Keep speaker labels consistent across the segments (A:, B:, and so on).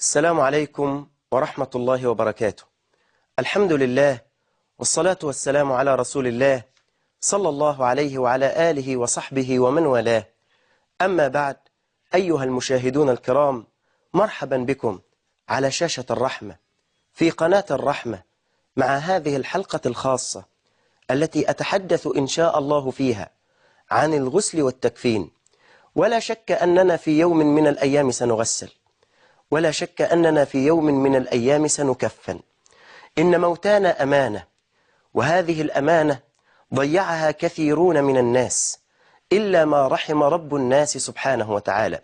A: السلام عليكم ورحمة الله وبركاته. الحمد لله والصلاة والسلام على رسول الله صلى الله عليه وعلى آله وصحبه ومن والاه. أما بعد، أيها المشاهدون الكرام، مرحبا بكم على شاشة الرحمة في قناة الرحمة مع هذه الحلقة الخاصة التي أتحدث إن شاء الله فيها عن الغسل والتكفين. ولا شك أننا في يوم من الأيام سنغسل، ولا شك أننا في يوم من الأيام سنكفن. إن موتانا أمانة، وهذه الأمانة ضيعها كثيرون من الناس إلا ما رحم رب الناس سبحانه وتعالى.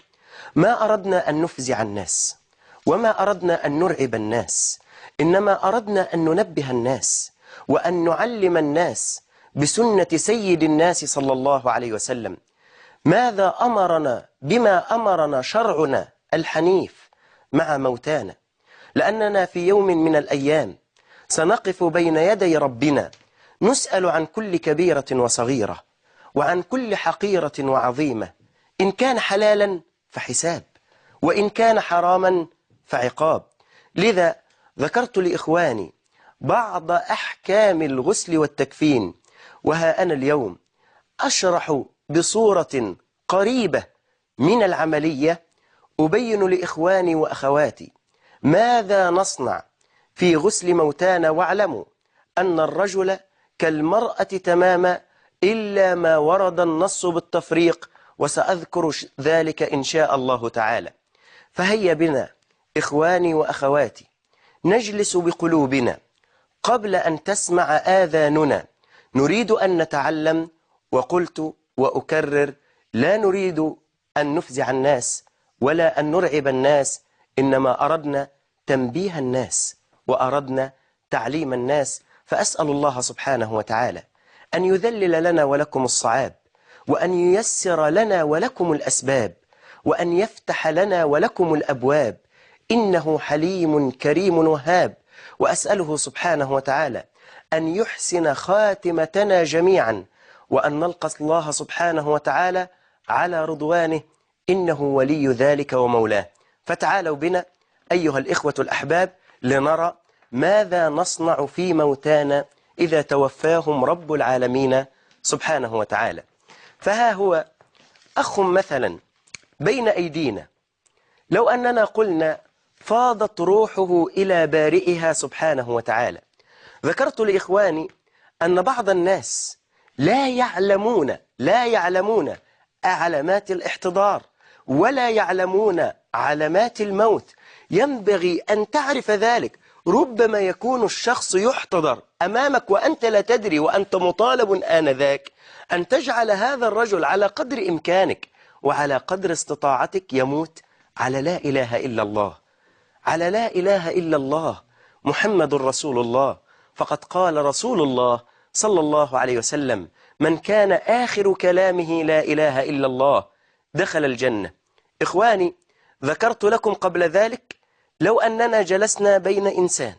A: ما أردنا أن نفزع الناس، وما أردنا أن نرعب الناس، إنما أردنا أن ننبه الناس وأن نعلم الناس بسنة سيد الناس صلى الله عليه وسلم. ماذا أمرنا بما أمرنا شرعنا الحنيف مع موتانا، لأننا في يوم من الأيام سنقف بين يدي ربنا نسأل عن كل كبيرة وصغيرة، وعن كل حقيرة وعظيمة. إن كان حلالا فحساب، وإن كان حراما فعقاب. لذا ذكرت لإخواني بعض أحكام الغسل والتكفين، وها أنا اليوم أشرح بصورة قريبة من العملية، أبين لإخواني وأخواتي ماذا نصنع في غسل موتانا. واعلموا أن الرجل كالمرأة تماما إلا ما ورد النص بالتفريق، وسأذكر ذلك إن شاء الله تعالى. فهيا بنا إخواني وأخواتي نجلس بقلوبنا قبل أن تسمع آذاننا. نريد أن نتعلم، وقلت وأكرر، لا نريد أن نفزع الناس ولا أن نرعب الناس، إنما أردنا تنبيه الناس وأردنا تعليم الناس. فأسأل الله سبحانه وتعالى أن يذلل لنا ولكم الصعاب، وأن ييسر لنا ولكم الأسباب، وأن يفتح لنا ولكم الأبواب، إنه حليم كريم وهاب. وأسأله سبحانه وتعالى أن يحسن خاتمتنا جميعا، وأن نلقى الله سبحانه وتعالى على رضوانه، إنه ولي ذلك ومولاه. فتعالوا بنا أيها الإخوة الأحباب لنرى ماذا نصنع في موتانا إذا توفاهم رب العالمين سبحانه وتعالى. فها هو أخ مثلا بين أيدينا، لو أننا قلنا فاضت روحه إلى بارئها سبحانه وتعالى. ذكرت لإخواني أن بعض الناس لا يعلمون علامات الاحتضار، ولا يعلمون علامات الموت. ينبغي أن تعرف ذلك. ربما يكون الشخص يحتضر أمامك وأنت لا تدري، وأنت مطالب آنذاك أن تجعل هذا الرجل على قدر إمكانك وعلى قدر استطاعتك يموت على لا إله إلا الله، على لا إله إلا الله محمد رسول الله. فقد قال رسول الله صلى الله عليه وسلم: من كان آخر كلامه لا إله إلا الله دخل الجنة. إخواني، ذكرت لكم قبل ذلك لو أننا جلسنا بين إنسان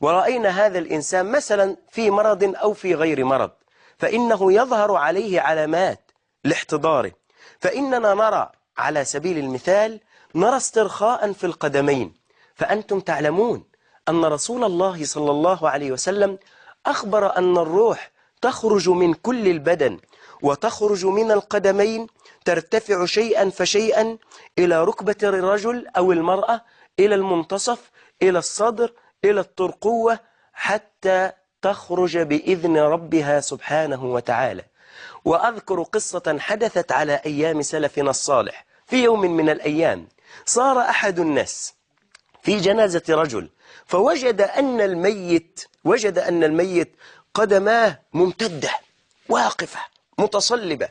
A: ورأينا هذا الإنسان مثلا في مرض أو في غير مرض، فإنه يظهر عليه علامات لاحتضاره، فإننا نرى على سبيل المثال نرى استرخاء في القدمين. فأنتم تعلمون أن رسول الله صلى الله عليه وسلم أخبر أن الروح تخرج من كل البدن، وتخرج من القدمين، ترتفع شيئا فشيئا إلى ركبة الرجل أو المرأة، إلى المنتصف، إلى الصدر، إلى الترقوة، حتى تخرج بإذن ربها سبحانه وتعالى. وأذكر قصة حدثت على أيام سلفنا الصالح. في يوم من الأيام صار أحد الناس في جنازة رجل، فوجد أن الميت قدماه ممتدة واقفة متصلبة.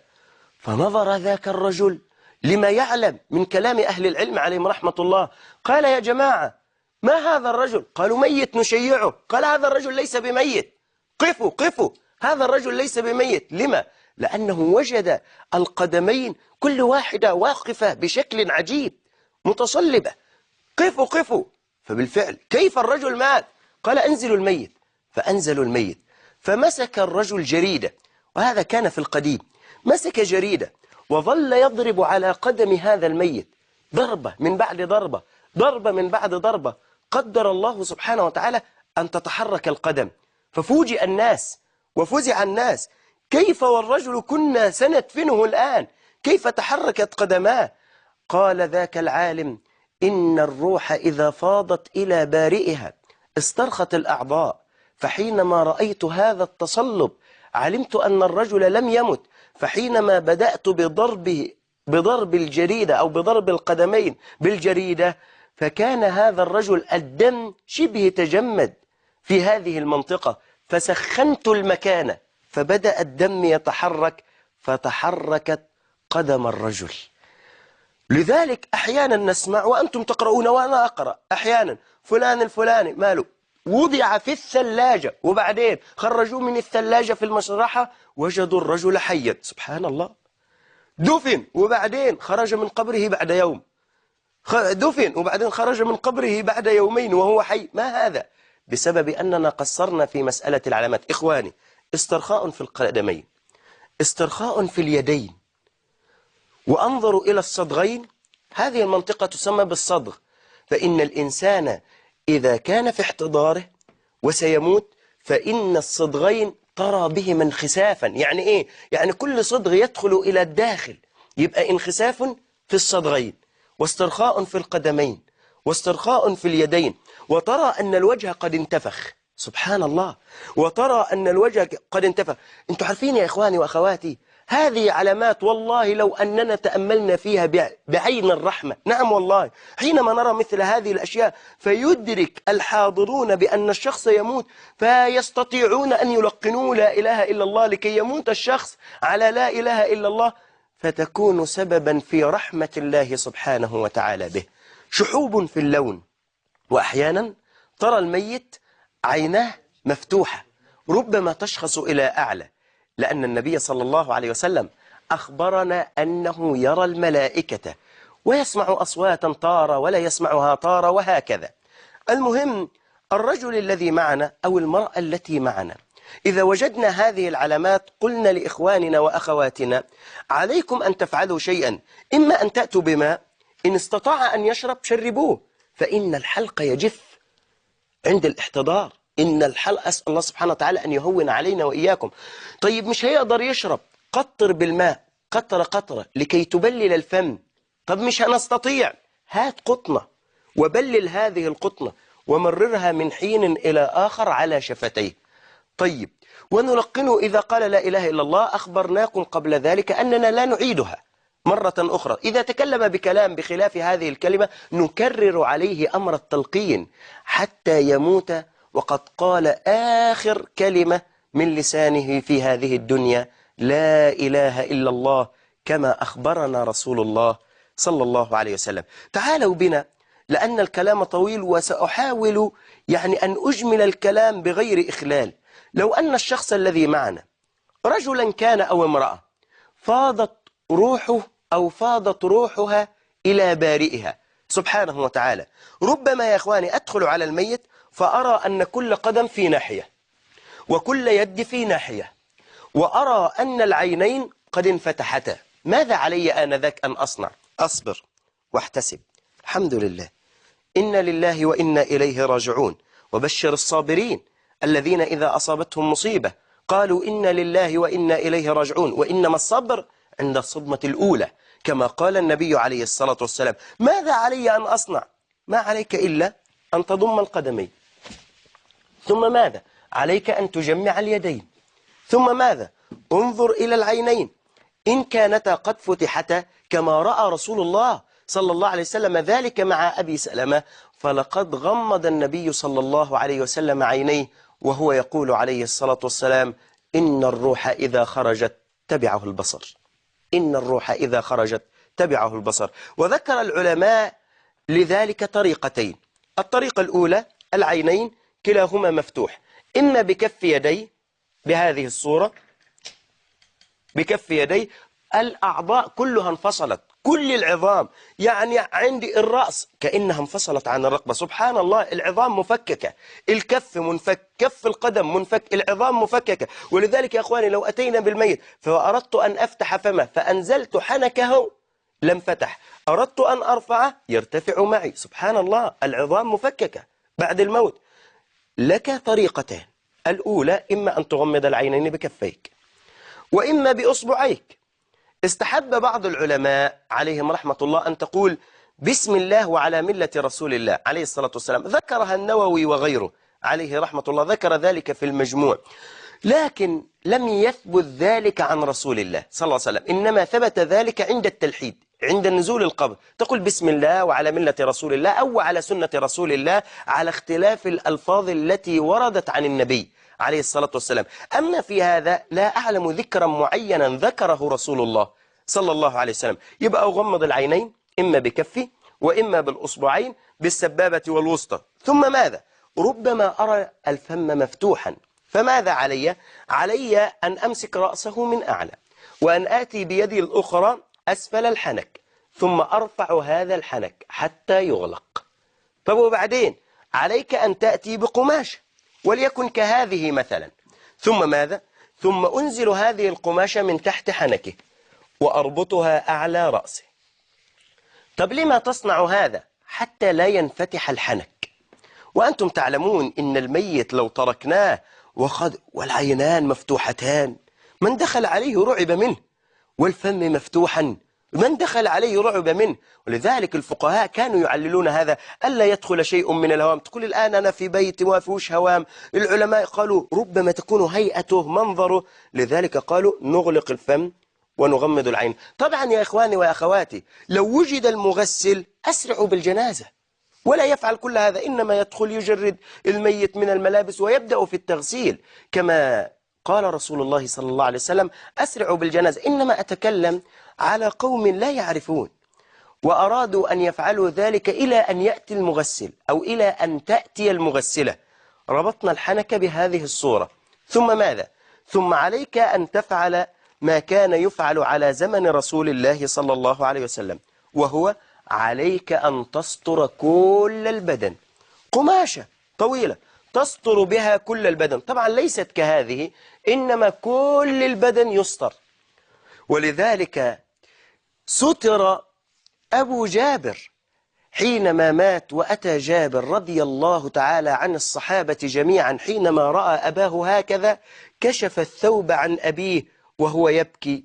A: فنظر ذاك الرجل لما يعلم من كلام أهل العلم عليهم رحمة الله، قال: يا جماعة، ما هذا الرجل؟ قالوا: ميت نشيعه. قال: هذا الرجل ليس بميت، قفوا، هذا الرجل ليس بميت. لما؟ لأنه وجد القدمين كل واحدة واقفة بشكل عجيب متصلبة. قفوا. فبالفعل كيف الرجل مات؟ قال: أنزلوا الميت. فأنزلوا الميت، فمسك الرجل جريدة، وهذا كان في القديم، مسك جريدة وظل يضرب على قدم هذا الميت ضربة من بعد ضربة، ضربة من بعد ضربة، قدر الله سبحانه وتعالى أن تتحرك القدم، ففوجئ الناس وفزع الناس، كيف والرجل كنا سندفنه الآن، كيف تحركت قدماه؟ قال ذاك العالم: إن الروح إذا فاضت إلى بارئها استرخت الأعضاء، فحينما رأيت هذا التصلب علمت أن الرجل لم يمت، فحينما بدأت بضرب الجريدة أو بضرب القدمين بالجريدة، فكان هذا الرجل الدم شبه تجمد في هذه المنطقة، فسخنت المكان فبدأ الدم يتحرك، فتحركت قدم الرجل. لذلك أحيانا نسمع وأنتم تقرؤون وأنا أقرأ أحيانا فلان الفلاني ماله وضع في الثلاجة، وبعدين خرجوا من الثلاجة في المشرحة وجدوا الرجل حيا، سبحان الله. دفن وبعدين خرج من قبره بعد يوم، دفن وبعدين خرج من قبره بعد يومين وهو حي. ما هذا؟ بسبب أننا قصرنا في مسألة العلامات. إخواني، استرخاء في القدمين، استرخاء في اليدين، وأنظروا إلى الصدغين. هذه المنطقة تسمى بالصدغ، فإن الإنسان إذا كان في احتضاره وسيموت فإن الصدغين ترى بهما انخسافا. يعني إيه؟ يعني كل صدغ يدخل إلى الداخل يبقى انخساف في الصدغين، واسترخاء في القدمين، واسترخاء في اليدين، وترى أن الوجه قد انتفخ، سبحان الله، وترى أن الوجه قد انتفخ. أنتم عارفين يا إخواني وأخواتي، هذه علامات والله لو أننا تأملنا فيها بعين الرحمة، نعم والله، حينما نرى مثل هذه الأشياء فيدرك الحاضرون بأن الشخص يموت، فيستطيعون أن يلقنوا لا إله إلا الله لكي يموت الشخص على لا إله إلا الله، فتكون سببا في رحمة الله سبحانه وتعالى به. شحوب في اللون، وأحيانا ترى الميت عيناه مفتوحة، ربما تشخص إلى أعلى، لأن النبي صلى الله عليه وسلم أخبرنا أنه يرى الملائكة ويسمع أصواتا طارة ولا يسمعها طارة وهكذا. المهم، الرجل الذي معنا أو المرأة التي معنا إذا وجدنا هذه العلامات قلنا لإخواننا وأخواتنا: عليكم أن تفعلوا شيئا، إما أن تأتوا بماء، إن استطاع أن يشرب شربوه، فإن الحلق يجف عند الاحتضار، إن الحلق، أسأل الله سبحانه وتعالى أن يهون علينا وإياكم. طيب مش هيقدر يشرب، قطر بالماء قطرة قطرة لكي تبلل الفم. طب مش هنستطيع، هات قطنة وبلل هذه القطنة ومررها من حين إلى آخر على شفتيه. طيب، ونلقنه إذا قال لا إله إلا الله، أخبرناكم قبل ذلك أننا لا نعيدها مرة أخرى. إذا تكلم بكلام بخلاف هذه الكلمة نكرر عليه أمر التلقين حتى يموت وقد قال آخر كلمة من لسانه في هذه الدنيا: لا إله إلا الله، كما أخبرنا رسول الله صلى الله عليه وسلم. تعالوا بنا، لأن الكلام طويل وسأحاول أن أجمل الكلام بغير إخلال. لو أن الشخص الذي معنا رجلا كان أو امرأة فاضت روحه أو فاضت روحها إلى بارئها سبحانه وتعالى، ربما يا إخواني أدخل على الميت فأرى أن كل قدم في ناحية وكل يد في ناحية، وأرى أن العينين قد انفتحتا. ماذا علي آنذاك أن أصنع؟ أصبر واحتسب، الحمد لله، إنا لله وإنا إليه راجعون. وبشر الصابرين الذين إذا أصابتهم مصيبة قالوا إنا لله وإنا إليه راجعون، وإنما الصبر عند الصدمة الأولى، كما قال النبي عليه الصلاة والسلام. ماذا علي أن أصنع؟ ما عليك إلا أن تضم القدمين، ثم ماذا؟ عليك أن تجمع اليدين، ثم ماذا؟ انظر إلى العينين، إن كانتا قد فتحتا كما رأى رسول الله صلى الله عليه وسلم ذلك مع أبي سلمة، فلقد غمض النبي صلى الله عليه وسلم عينيه وهو يقول عليه الصلاة والسلام: إن الروح إذا خرجت تبعه البصر، إن الروح إذا خرجت تبعه البصر. وذكر العلماء لذلك طريقتين: الطريقة الأولى العينين كلاهما مفتوح، إما بكف يدي بهذه الصورة، بكف يدي الأعضاء كلها انفصلت، كل العظام، عندي الرأس كأنها انفصلت عن الرقبة، سبحان الله، العظام مفككة، الكف منفك، كف القدم منفك، العظام مفككة. ولذلك يا أخواني لو أتينا بالميت فأردت أن أفتح فمه فأنزلت حنكه لم فتح، أردت أن أرفعه يرتفع معي. سبحان الله، العظام مفككة بعد الموت. لك طريقتان، الأولى إما أن تغمض العينين بكفيك وإما بأصبعيك. استحب بعض العلماء عليهم رحمة الله أن تقول بسم الله وعلى ملة رسول الله عليه الصلاة والسلام، ذكرها النووي وغيره عليه رحمة الله، ذكر ذلك في المجموع، لكن لم يثبت ذلك عن رسول الله صلى الله عليه وسلم، إنما ثبت ذلك عند التلحيد، عند نزول القبر تقول بسم الله وعلى ملة رسول الله أو على سنة رسول الله، على اختلاف الألفاظ التي وردت عن النبي عليه الصلاة والسلام. أما في هذا لا أعلم ذكرا معينا ذكره رسول الله صلى الله عليه وسلم. يبقى أغمض العينين إما بكفي وإما بالأصبعين بالسبابة والوسطى. ثم ماذا؟ ربما أرى الفم مفتوحا، فماذا علي؟ علي أن أمسك رأسه من أعلى وأن آتي بيدي الأخرى أسفل الحنك، ثم أرفع هذا الحنك حتى يغلق. طب وبعدين عليك أن تأتي بقماشة وليكن كهذه مثلا، ثم ماذا؟ ثم أنزل هذه القماشة من تحت حنكه وأربطها أعلى رأسه. طب لما تصنع هذا؟ حتى لا ينفتح الحنك، وأنتم تعلمون إن الميت لو تركناه والعينان مفتوحتان من دخل عليه رعب منه، والفم مفتوحا من دخل عليه رعب منه. ولذلك الفقهاء كانوا يعللون هذا ألا يدخل شيء من الهوام. تقول الآن أنا في بيت ما فيهوش هوام، العلماء قالوا ربما تكون هيئته منظره، لذلك قالوا نغلق الفم ونغمض العين. طبعا يا إخواني وأخواتي لو وجد المغسل أسرعوا بالجنازة، ولا يفعل كل هذا، إنما يدخل يجرد الميت من الملابس ويبدأ في التغسيل كما قال رسول الله صلى الله عليه وسلم أسرعوا بالجنازة. إنما أتكلم على قوم لا يعرفون وأرادوا أن يفعلوا ذلك إلى أن يأتي المغسل أو إلى أن تأتي المغسلة. ربطنا الحنك بهذه الصورة، ثم ماذا؟ ثم عليك أن تفعل ما كان يفعل على زمن رسول الله صلى الله عليه وسلم، وهو عليك أن تستر كل البدن، قماشة طويلة تستر بها كل البدن، طبعا ليست كهذه، إنما كل البدن يستر. ولذلك ستر أبو جابر حينما مات، وأتى جابر رضي الله تعالى عن الصحابة جميعا حينما رأى أباه هكذا كشف الثوب عن أبيه وهو يبكي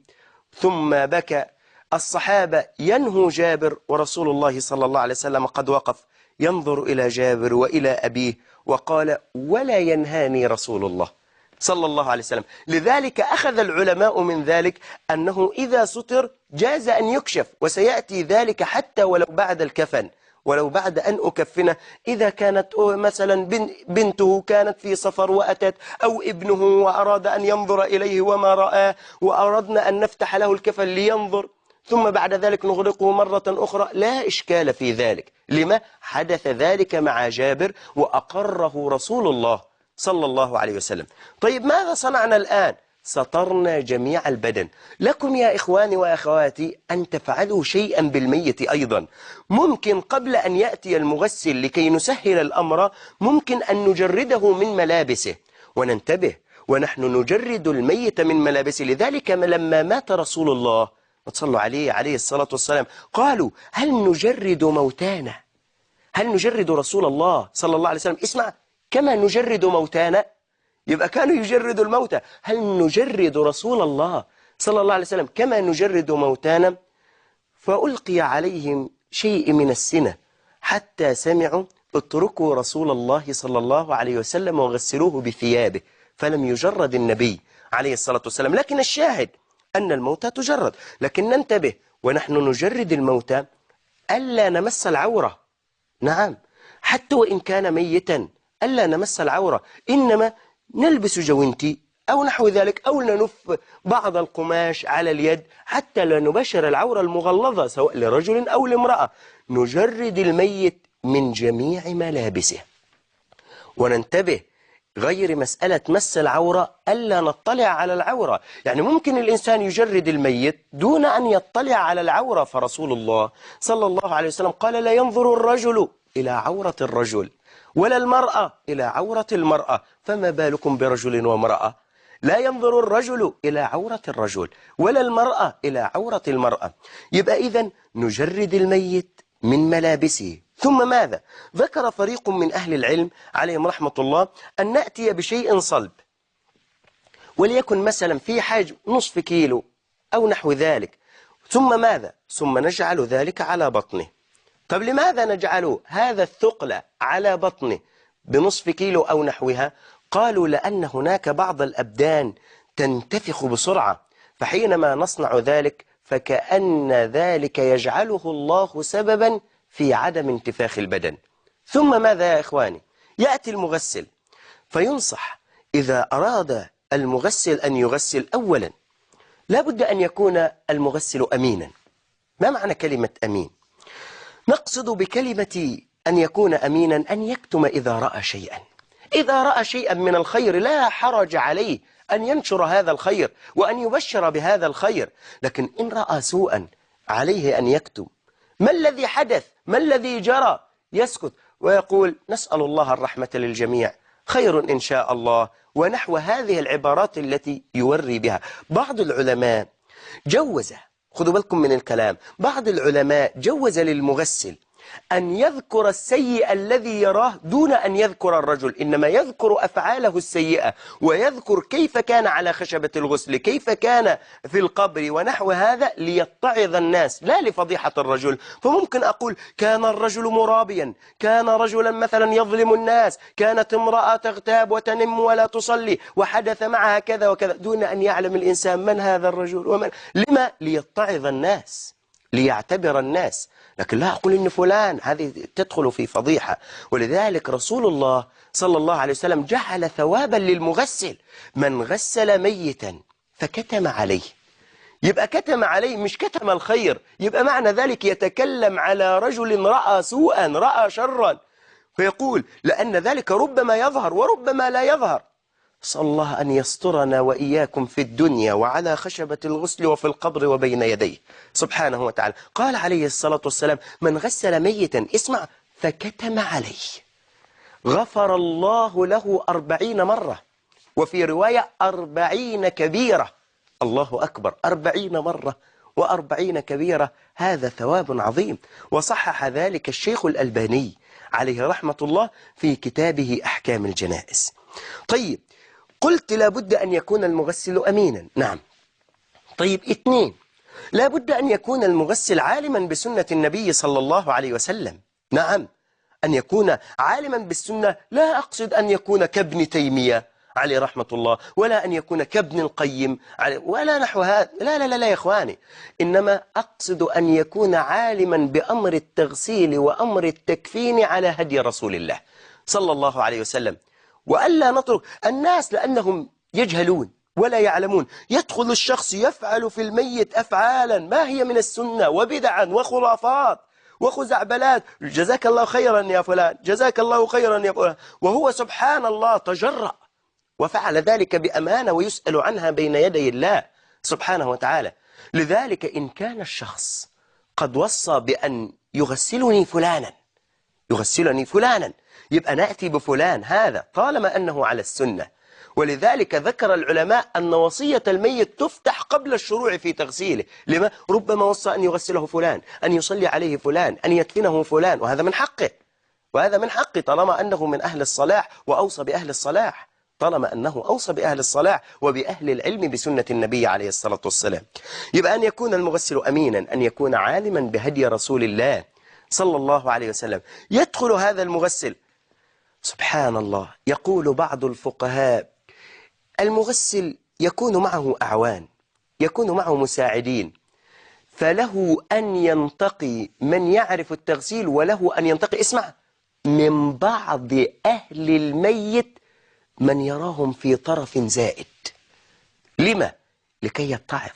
A: ثم بكى. الصحابة ينهوا جابر ورسول الله صلى الله عليه وسلم قد وقف ينظر إلى جابر وإلى أبيه وقال ولا ينهاني رسول الله صلى الله عليه وسلم. لذلك أخذ العلماء من ذلك أنه إذا ستر جاز أن يكشف، وسيأتي ذلك حتى ولو بعد الكفن، ولو بعد أن أكفنه، إذا كانت مثلا بنته كانت في سفر وأتت، أو ابنه وأراد أن ينظر إليه وما رآه وأردنا أن نفتح له الكفن لينظر، ثم بعد ذلك نغلقه مرة أخرى، لا إشكال في ذلك. لما حدث ذلك مع جابر وأقره رسول الله صلى الله عليه وسلم. طيب ماذا صنعنا الآن؟ سترنا جميع البدن. لكم يا إخواني وأخواتي أن تفعلوا شيئا بالميت أيضا. ممكن قبل أن يأتي المغسل لكي نسهل الأمر ممكن أن نجرده من ملابسه، وننتبه ونحن نجرد الميت من ملابسه. لذلك لما مات رسول الله صلوا عليه الصلاة والسلام قالوا هل نجرد موتانا؟ هل نجرد رسول الله صلى الله عليه وسلم؟ اسمع، كما نجرد موتانا، يبقى كانوا يجردوا الموتى، هل نجرد رسول الله صلى الله عليه وسلم كما نجرد موتانا؟ فألقي عليهم شيء من السنة حتى سمعوا اتركوا رسول الله صلى الله عليه وسلم وغسلوه بثيابه، فلم يجرد النبي عليه الصلاة والسلام. لكن الشاهد أن الموتى تجرد، لكن ننتبه ونحن نجرد الموتى ألا نمس العورة. نعم، حتى وإن كان ميتا ألا نمس العورة، إنما نلبس جوانتي أو نحو ذلك، أو ننف بعض القماش على اليد حتى لا نبشر العورة المغلظة سواء لرجل أو لامرأة. نجرد الميت من جميع ملابسه، وننتبه غير مسألة مس العورة ألا نطلع على العورة. يعني ممكن الإنسان يجرد الميت دون أن يطلع على العورة، فرسول الله صلى الله عليه وسلم قال لا ينظر الرجل إلى عورة الرجل ولا المرأة إلى عورة المرأة، فما بالكم برجل وامرأة؟ لا ينظر الرجل إلى عورة الرجل ولا المرأة إلى عورة المرأة. يبقى إذن نجرد الميت من ملابسه. ثم ماذا؟ ذكر فريق من أهل العلم عليهم رحمة الله أن نأتي بشيء صلب، وليكن مثلا في حجم نصف كيلو أو نحو ذلك، ثم ماذا؟ ثم نجعل ذلك على بطنه. طب لماذا نجعل هذا الثقل على بطنه بنصف كيلو أو نحوها؟ قالوا لأن هناك بعض الأبدان تنتفخ بسرعة، فحينما نصنع ذلك فكأن ذلك يجعله الله سببا في عدم انتفاخ البدن. ثم ماذا يا إخواني؟ يأتي المغسل فينصح إذا أراد المغسل أن يغسل أولا لابد أن يكون المغسل أمينا. ما معنى كلمة أمين؟ نقصد بكلمة أن يكون أمينا أن يكتم إذا رأى شيئا. إذا رأى شيئا من الخير لا حرج عليه أن ينشر هذا الخير وأن يبشر بهذا الخير، لكن إن رأى سوءا عليه أن يكتم. ما الذي حدث؟ ما الذي جرى؟ يسكت ويقول نسأل الله الرحمة للجميع، خير إن شاء الله، ونحو هذه العبارات التي يوري بها. بعض العلماء جوز، خذوا بالكم من الكلام، بعض العلماء جوز للمغسل أن يذكر السيء الذي يراه دون أن يذكر الرجل، إنما يذكر أفعاله السيئة ويذكر كيف كان على خشبة الغسل، كيف كان في القبر ونحو هذا، ليتعظ الناس لا لفضيحة الرجل. فممكن أقول كان الرجل مرابيا، كان رجلا مثلا يظلم الناس، كانت امرأة تغتاب وتنم ولا تصلي وحدث معها كذا وكذا، دون أن يعلم الإنسان من هذا الرجل ومن. لما؟ ليتعظ الناس، ليعتبر الناس. لكن لا أقول إن فلان، هذه تدخل في فضيحة. ولذلك رسول الله صلى الله عليه وسلم جعل ثوابا للمغسل من غسل ميتا فكتم عليه. يبقى كتم عليه مش كتم الخير، يبقى معنى ذلك يتكلم على رجل رأى سوءا، رأى شرا، فيقول لأن ذلك ربما يظهر وربما لا يظهر. أسأل الله أن يسترنا وإياكم في الدنيا وعلى خشبة الغسل وفي القبر وبين يديه سبحانه وتعالى. قال عليه الصلاة والسلام من غسل ميتا، اسمع، فكتم عليه غفر الله له 40 مرة، وفي رواية 40 كبيرة. الله أكبر، 40 مرة و40 كبيرة، هذا ثواب عظيم. وصحح ذلك الشيخ الألباني عليه رحمة الله في كتابه أحكام الجنائز. طيب، قلت لابد أن يكون المغسل أمينا، نعم. طيب، 2، لابد أن يكون المغسل عالما بسنة النبي صلى الله عليه وسلم. نعم، أن يكون عالما بالسنة، لا أقصد أن يكون كابن تيمية عليه رحمة الله، ولا أن يكون كابن القيم ولا نحو هذا، لا لا لا لا يا إخواني، إنما أقصد أن يكون عالما بأمر التغسيل وأمر التكفين على هدي رسول الله صلى الله عليه وسلم. وألا نترك الناس لأنهم يجهلون ولا يعلمون، يدخل الشخص يفعل في الميت أفعالا ما هي من السنة وبدعا وخرافات وخزعبلات، جزاك الله خيرا يا فلان، جزاك الله خيرا يا فلان، وهو سبحان الله تجرأ وفعل ذلك بأمانة ويسأل عنها بين يدي الله سبحانه وتعالى. لذلك إن كان الشخص قد وصى بأن يغسلني فلانا، يبقى نأتي بفلان هذا طالما أنه على السنة. ولذلك ذكر العلماء أن وصية الميت تفتح قبل الشروع في تغسيله. لما؟ ربما وصى أن يغسله فلان، أن يصلي عليه فلان، أن يدفنه فلان، وهذا من حقه، وهذا من حقه طالما أنه من أهل الصلاح وأوصى بأهل الصلاح، طالما أنه أوصى بأهل الصلاح وبأهل العلم بسنة النبي عليه الصلاة والسلام. يبقى أن يكون المغسل أمينا، أن يكون عالما بهدي رسول الله صلى الله عليه وسلم. يدخل هذا المغسل، سبحان الله، يقول بعض الفقهاء المغسل يكون معه أعوان، يكون معه مساعدين، فله أن ينتقي من يعرف التغسيل، وله أن ينتقي، اسمع، من بعض أهل الميت من يراهم في طرف زائد. لما؟ لكي يتعظ،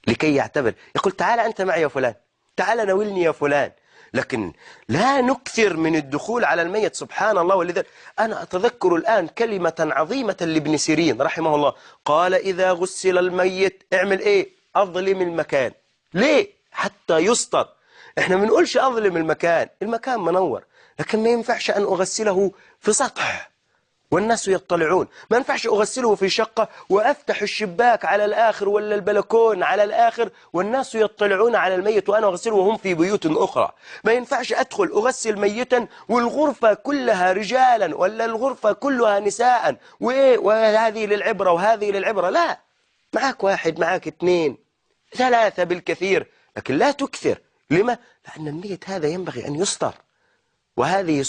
A: لكي يعتبر، يقول تعال أنت معي يا فلان، تعال ناولني يا فلان. لكن لا نكثر من الدخول على الميت، سبحان الله. ولذلك أنا أتذكر الآن كلمة عظيمة لابن سيرين رحمه الله، قال إذا غسل الميت اعمل إيه؟ أظلم المكان. ليه؟ حتى يستر. إحنا ما بنقولش أظلم المكان، المكان منور، لكن ما ينفعش أن أغسله في سطح والناس يطلعون. ما ينفعش أغسله في شقة وأفتح الشباك على الآخر ولا البلكون على الآخر والناس يطلعون على الميت وأنا أغسله وهم في بيوت أخرى. ما ينفعش أدخل أغسل ميتا والغرفة كلها رجالا ولا الغرفة كلها نساء وهذه للعبرة وهذه للعبرة. لا، معك واحد، معك اثنين، ثلاثة بالكثير، لكن لا تكثر. لما؟ لأن الميت هذا ينبغي أن يستر، وهذه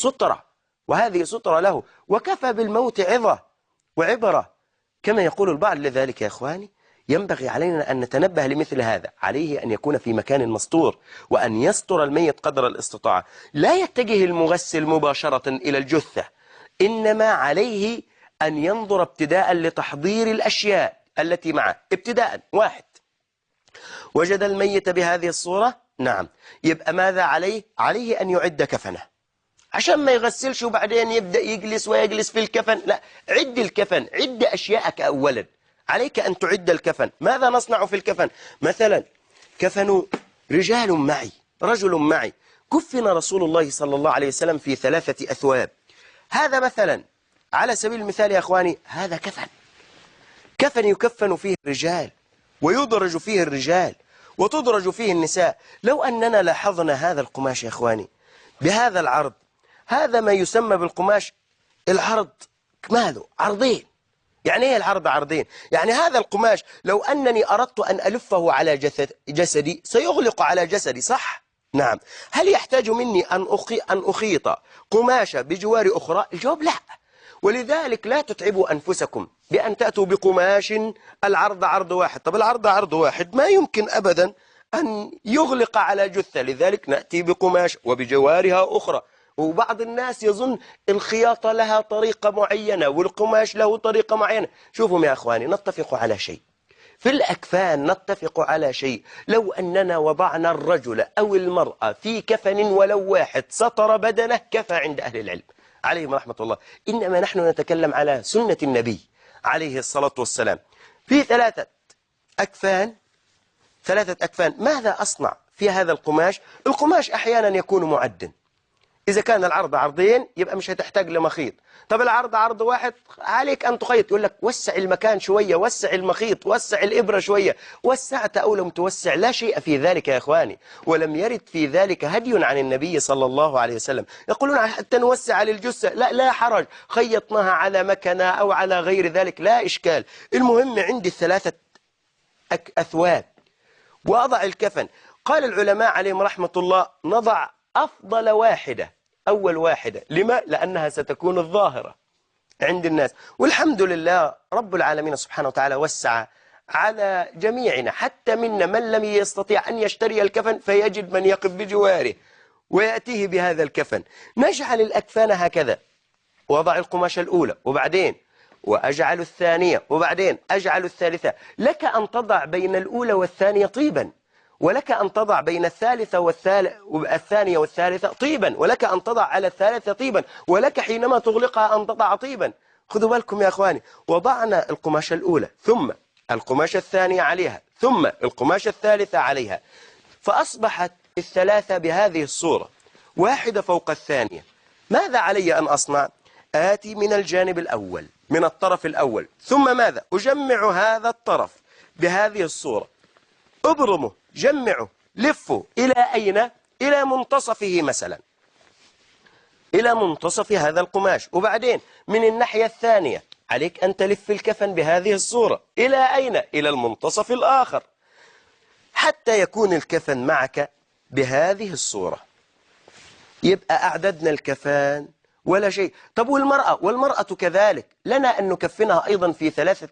A: سترة له، وكفى بالموت عظة وعبرة كما يقول البعض. لذلك يا إخواني ينبغي علينا أن نتنبه لمثل هذا. عليه أن يكون في مكان مستور وأن يستر الميت قدر الاستطاعة. لا يتجه المغسل مباشرة إلى الجثة، إنما عليه أن ينظر ابتداء لتحضير الأشياء التي معه. ابتداء، واحد، وجد الميت بهذه الصورة، نعم، يبقى ماذا عليه؟ عليه أن يعد كفنه، عشان ما يغسلش وبعدين يبدأ يجلس ويجلس في الكفن. لا، عد الكفن، عد أشياءك أولا. عليك أن تعد الكفن. ماذا نصنع في الكفن؟ مثلا كفن رجل معي كفن رسول الله صلى الله عليه وسلم في 3 أثواب. هذا مثلا على سبيل المثال يا أخواني، هذا كفن يكفن فيه الرجال ويدرج فيه الرجال وتدرج فيه النساء. لو أننا لاحظنا هذا القماش يا أخواني بهذا العرض، هذا ما يسمى بالقماش العرض ماله؟ عرضين. يعني ايه العرض عرضين؟ يعني هذا القماش لو أنني أردت أن ألفه على جسدي سيغلق على جسدي، صح؟ نعم. هل يحتاج مني أن أخيط قماشة بجوار أخرى؟ الجواب لا. ولذلك لا تتعبوا أنفسكم بأن تأتوا بقماش العرض عرض واحد. طب العرض عرض واحد ما يمكن أبدا أن يغلق على جثة، لذلك نأتي بقماش وبجوارها أخرى. وبعض الناس يظن الخياطة لها طريقة معينة والقماش له طريقة معينة. شوفوا يا أخواني، نتفق على شيء في الأكفان، نتفق على شيء. لو أننا وضعنا الرجل أو المرأة في كفن ولو واحد ستر بدنه كفى عند أهل العلم عليهم رحمة الله. إنما نحن نتكلم على سنة النبي عليه الصلاة والسلام. في 3 أكفان، ماذا أصنع في هذا القماش؟ القماش أحيانا يكون معدن. إذا كان العرض عرضين يبقى مش هتحتاج لمخيط. طب العرض عرض واحد، عليك أن تخيط. يقول لك وسع المكان شوية، وسع المخيط، وسع الإبرة شوية. وسعت أو لم توسع لا شيء في ذلك يا إخواني، ولم يرد في ذلك هدي عن النبي صلى الله عليه وسلم. يقولون حتى نوسع للجثة، لا حرج، خيطناها على مكنة أو على غير ذلك لا إشكال. المهم عندي 3 أثواب وأضع الكفن. قال العلماء عليهم رحمة الله نضع أفضل واحدة، أول واحدة. لما؟ لأنها ستكون الظاهرة عند الناس. والحمد لله رب العالمين سبحانه وتعالى وسع على جميعنا، حتى منا من لم يستطيع أن يشتري الكفن فيجد من يقف بجواره ويأتيه بهذا الكفن. نجعل الأكفان هكذا، وضع القماشة الأولى وبعدين وأجعل الثانية وبعدين أجعل الثالثة. لك أن تضع بين الأولى والثانية طيبا، ولك أن تضع بين الثانية والثالثة طيبا، ولك أن تضع على الثالثة طيبا، ولك حينما تغلقها أن تضع طيبا. خذوا بالكم يا أخواني، وضعنا القماشة الأولى ثم القماشة الثانية عليها ثم القماشة الثالثة عليها، فأصبحت ال3 بهذه الصورة واحدة فوق الثانية. ماذا علي أن أصنع؟ آتي من الجانب الأول، من الطرف الأول، ثم ماذا؟ أجمع هذا الطرف بهذه الصورة، أبرمه، جمعه، لفه إلى أين؟ إلى منتصفه مثلا، إلى منتصف هذا القماش. وبعدين من الناحية الثانية عليك أن تلف الكفن بهذه الصورة إلى أين؟ إلى المنتصف الآخر، حتى يكون الكفن معك بهذه الصورة. يبقى أعددنا الكفن ولا شيء. طب والمرأة كذلك لنا أن نكفنها أيضا في 3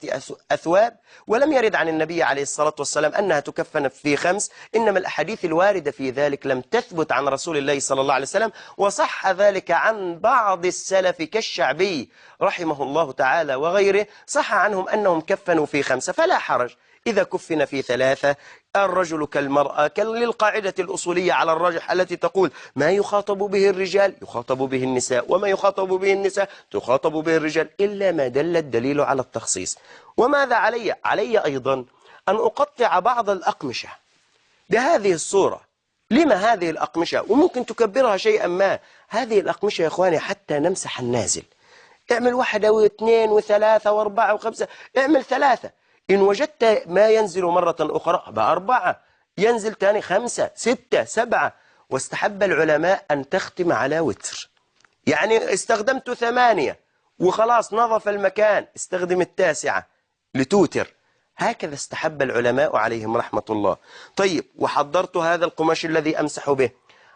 A: أثواب، ولم يرد عن النبي عليه الصلاة والسلام أنها تكفن في 5، إنما الأحاديث الواردة في ذلك لم تثبت عن رسول الله صلى الله عليه وسلم، وصح ذلك عن بعض السلف كالشعبي رحمه الله تعالى وغيره، صح عنهم أنهم كفنوا في 5، فلا حرج إذا كفن في 3. الرجل كالمرأة، للقاعدة الأصولية على الراجح التي تقول ما يخاطب به الرجال يخاطب به النساء، وما يخاطب به النساء تخاطب به الرجال، إلا ما دل الدليل على التخصيص. وماذا علي؟ علي أيضا أن أقطع بعض الأقمشة بهذه الصورة. لما هذه الأقمشة؟ وممكن تكبرها شيئا ما. هذه الأقمشة يا إخواني حتى نمسح النازل. اعمل واحدة واثنين وثلاثة واربعة وخمسة، اعمل ثلاثة. إن وجدت ما ينزل مرة أخرى بأربعة، ينزل تاني خمسة ستة سبعة. واستحب العلماء أن تختم على وتر، يعني استخدمت 8 وخلاص نظف المكان، استخدم التاسعة لتوتر. هكذا استحب العلماء عليهم رحمة الله. طيب، وحضرت هذا القماش الذي أمسح به،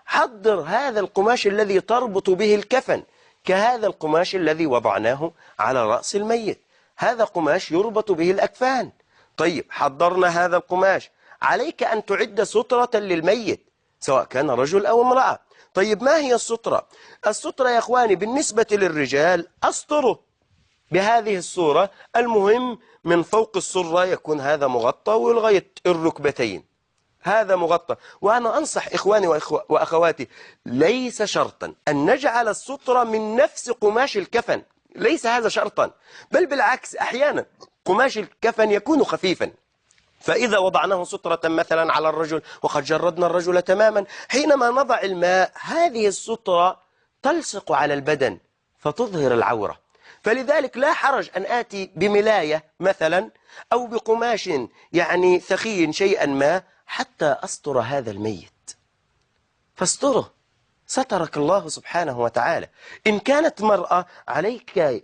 A: حضر هذا القماش الذي تربط به الكفن، كهذا القماش الذي وضعناه على رأس الميت، هذا قماش يربط به الأكفان. طيب، حضرنا هذا القماش، عليك أن تعد سترة للميت سواء كان رجل أو امرأة. طيب، ما هي السترة؟ السترة يا إخواني بالنسبة للرجال أسطره بهذه الصورة، المهم من فوق السرة يكون هذا مغطى ولغاية الركبتين هذا مغطى. وأنا أنصح إخواني وأخواتي، ليس شرطا أن نجعل السترة من نفس قماش الكفن، ليس هذا شرطا، بل بالعكس أحيانا قماش الكفن يكون خفيفا، فإذا وضعناه سترة مثلا على الرجل وقد جردنا الرجل تماما، حينما نضع الماء هذه السترة تلصق على البدن فتظهر العورة. فلذلك لا حرج أن آتي بملاية مثلا أو بقماش يعني ثخين شيئا ما حتى أستر هذا الميت، فاستره، سترك الله سبحانه وتعالى. إن كانت مرأة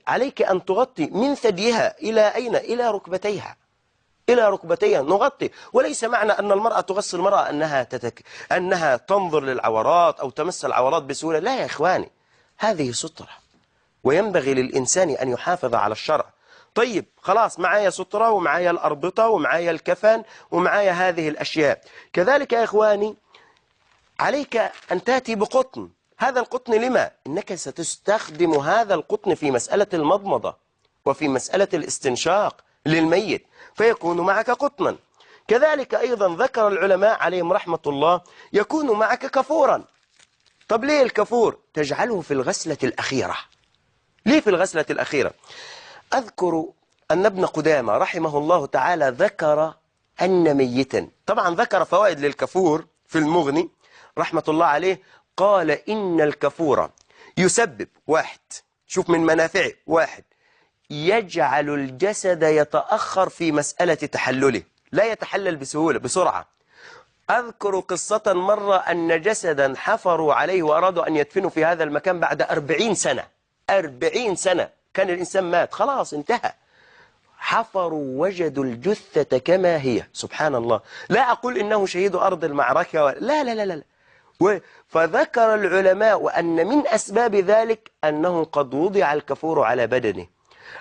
A: عليك أن تغطي من ثديها إلى أين؟ إلى ركبتيها، إلى ركبتيها نغطي. وليس معنى أن المرأة تغسل المرأة أنها تنظر للعورات أو تمس العورات بسهولة، لا يا إخواني، هذه سترة، وينبغي للإنسان أن يحافظ على الشرع. طيب خلاص، معايا سترة ومعايا الأربطة ومعايا الكفن ومعايا هذه الأشياء. كذلك يا إخواني عليك أن تأتي بقطن. هذا القطن لما؟ إنك ستستخدم هذا القطن في مسألة المضمضة وفي مسألة الاستنشاق للميت، فيكون معك قطنا. كذلك أيضا ذكر العلماء عليهم رحمة الله يكون معك كفورا. طب ليه الكفور؟ تجعله في الغسلة الأخيرة. ليه في الغسلة الأخيرة؟ أذكر أن ابن قدامة رحمه الله تعالى ذكر أن ميتا، طبعا ذكر فوائد للكفور في المغني رحمة الله عليه، قال إن الكفور يسبب واحد، شوف من منافعه، واحد يجعل الجسد يتأخر في مسألة تحلله، لا يتحلل بسهولة بسرعة. أذكر قصة مرة أن جسدا حفروا عليه وأرادوا أن يدفنوا في هذا المكان بعد 40 سنة، 40 سنة كان الإنسان مات خلاص انتهى، حفروا وجدوا الجثة كما هي، سبحان الله. لا أقول إنه شهيد أرض المعركة، لا لا لا لا. فذكر العلماء أن من أسباب ذلك أنه قد وضع الكفور على بدنه.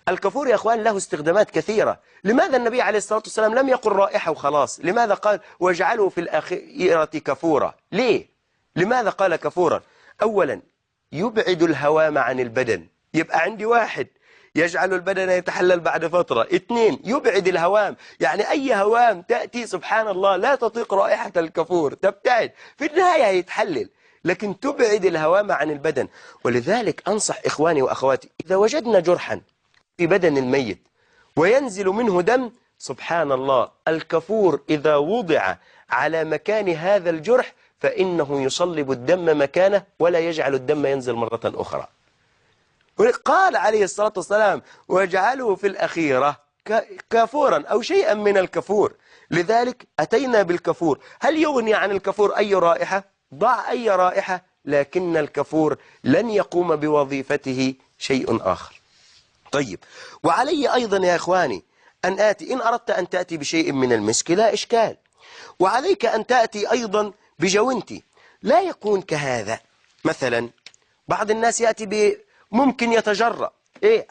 A: الكفور يا أخوان له استخدامات كثيرة. لماذا النبي عليه الصلاة والسلام لم يقل رائحة وخلاص؟ لماذا قال واجعله في الآخرة كفورا؟ ليه؟ لماذا قال كفورا؟ أولا يبعد الهوام عن البدن، يبقى عندي واحد يجعل البدن يتحلل بعد فترة. 2 يبعد الهوام، يعني أي هوام تأتي سبحان الله لا تطيق رائحة الكفور تبتعد، في النهاية يتحلل، لكن تبعد الهوام عن البدن. ولذلك أنصح إخواني وأخواتي، إذا وجدنا جرحا في بدن الميت وينزل منه دم، سبحان الله، الكفور إذا وضع على مكان هذا الجرح فإنه يصلب الدم مكانه ولا يجعل الدم ينزل مرة أخرى. قال عليه الصلاة والسلام واجعله في الأخيرة كافورا أو شيئا من الكفور. لذلك أتينا بالكفور. هل يغني عن الكفور أي رائحة؟ ضع أي رائحة، لكن الكفور لن يقوم بوظيفته شيء آخر. طيب، وعلي أيضا يا إخواني أن آتي، إن أردت أن تأتي بشيء من المسك لا إشكال، وعليك أن تأتي أيضا بجونتي، لا يكون كهذا. مثلا بعض الناس يأتي ممكن يتجرأ،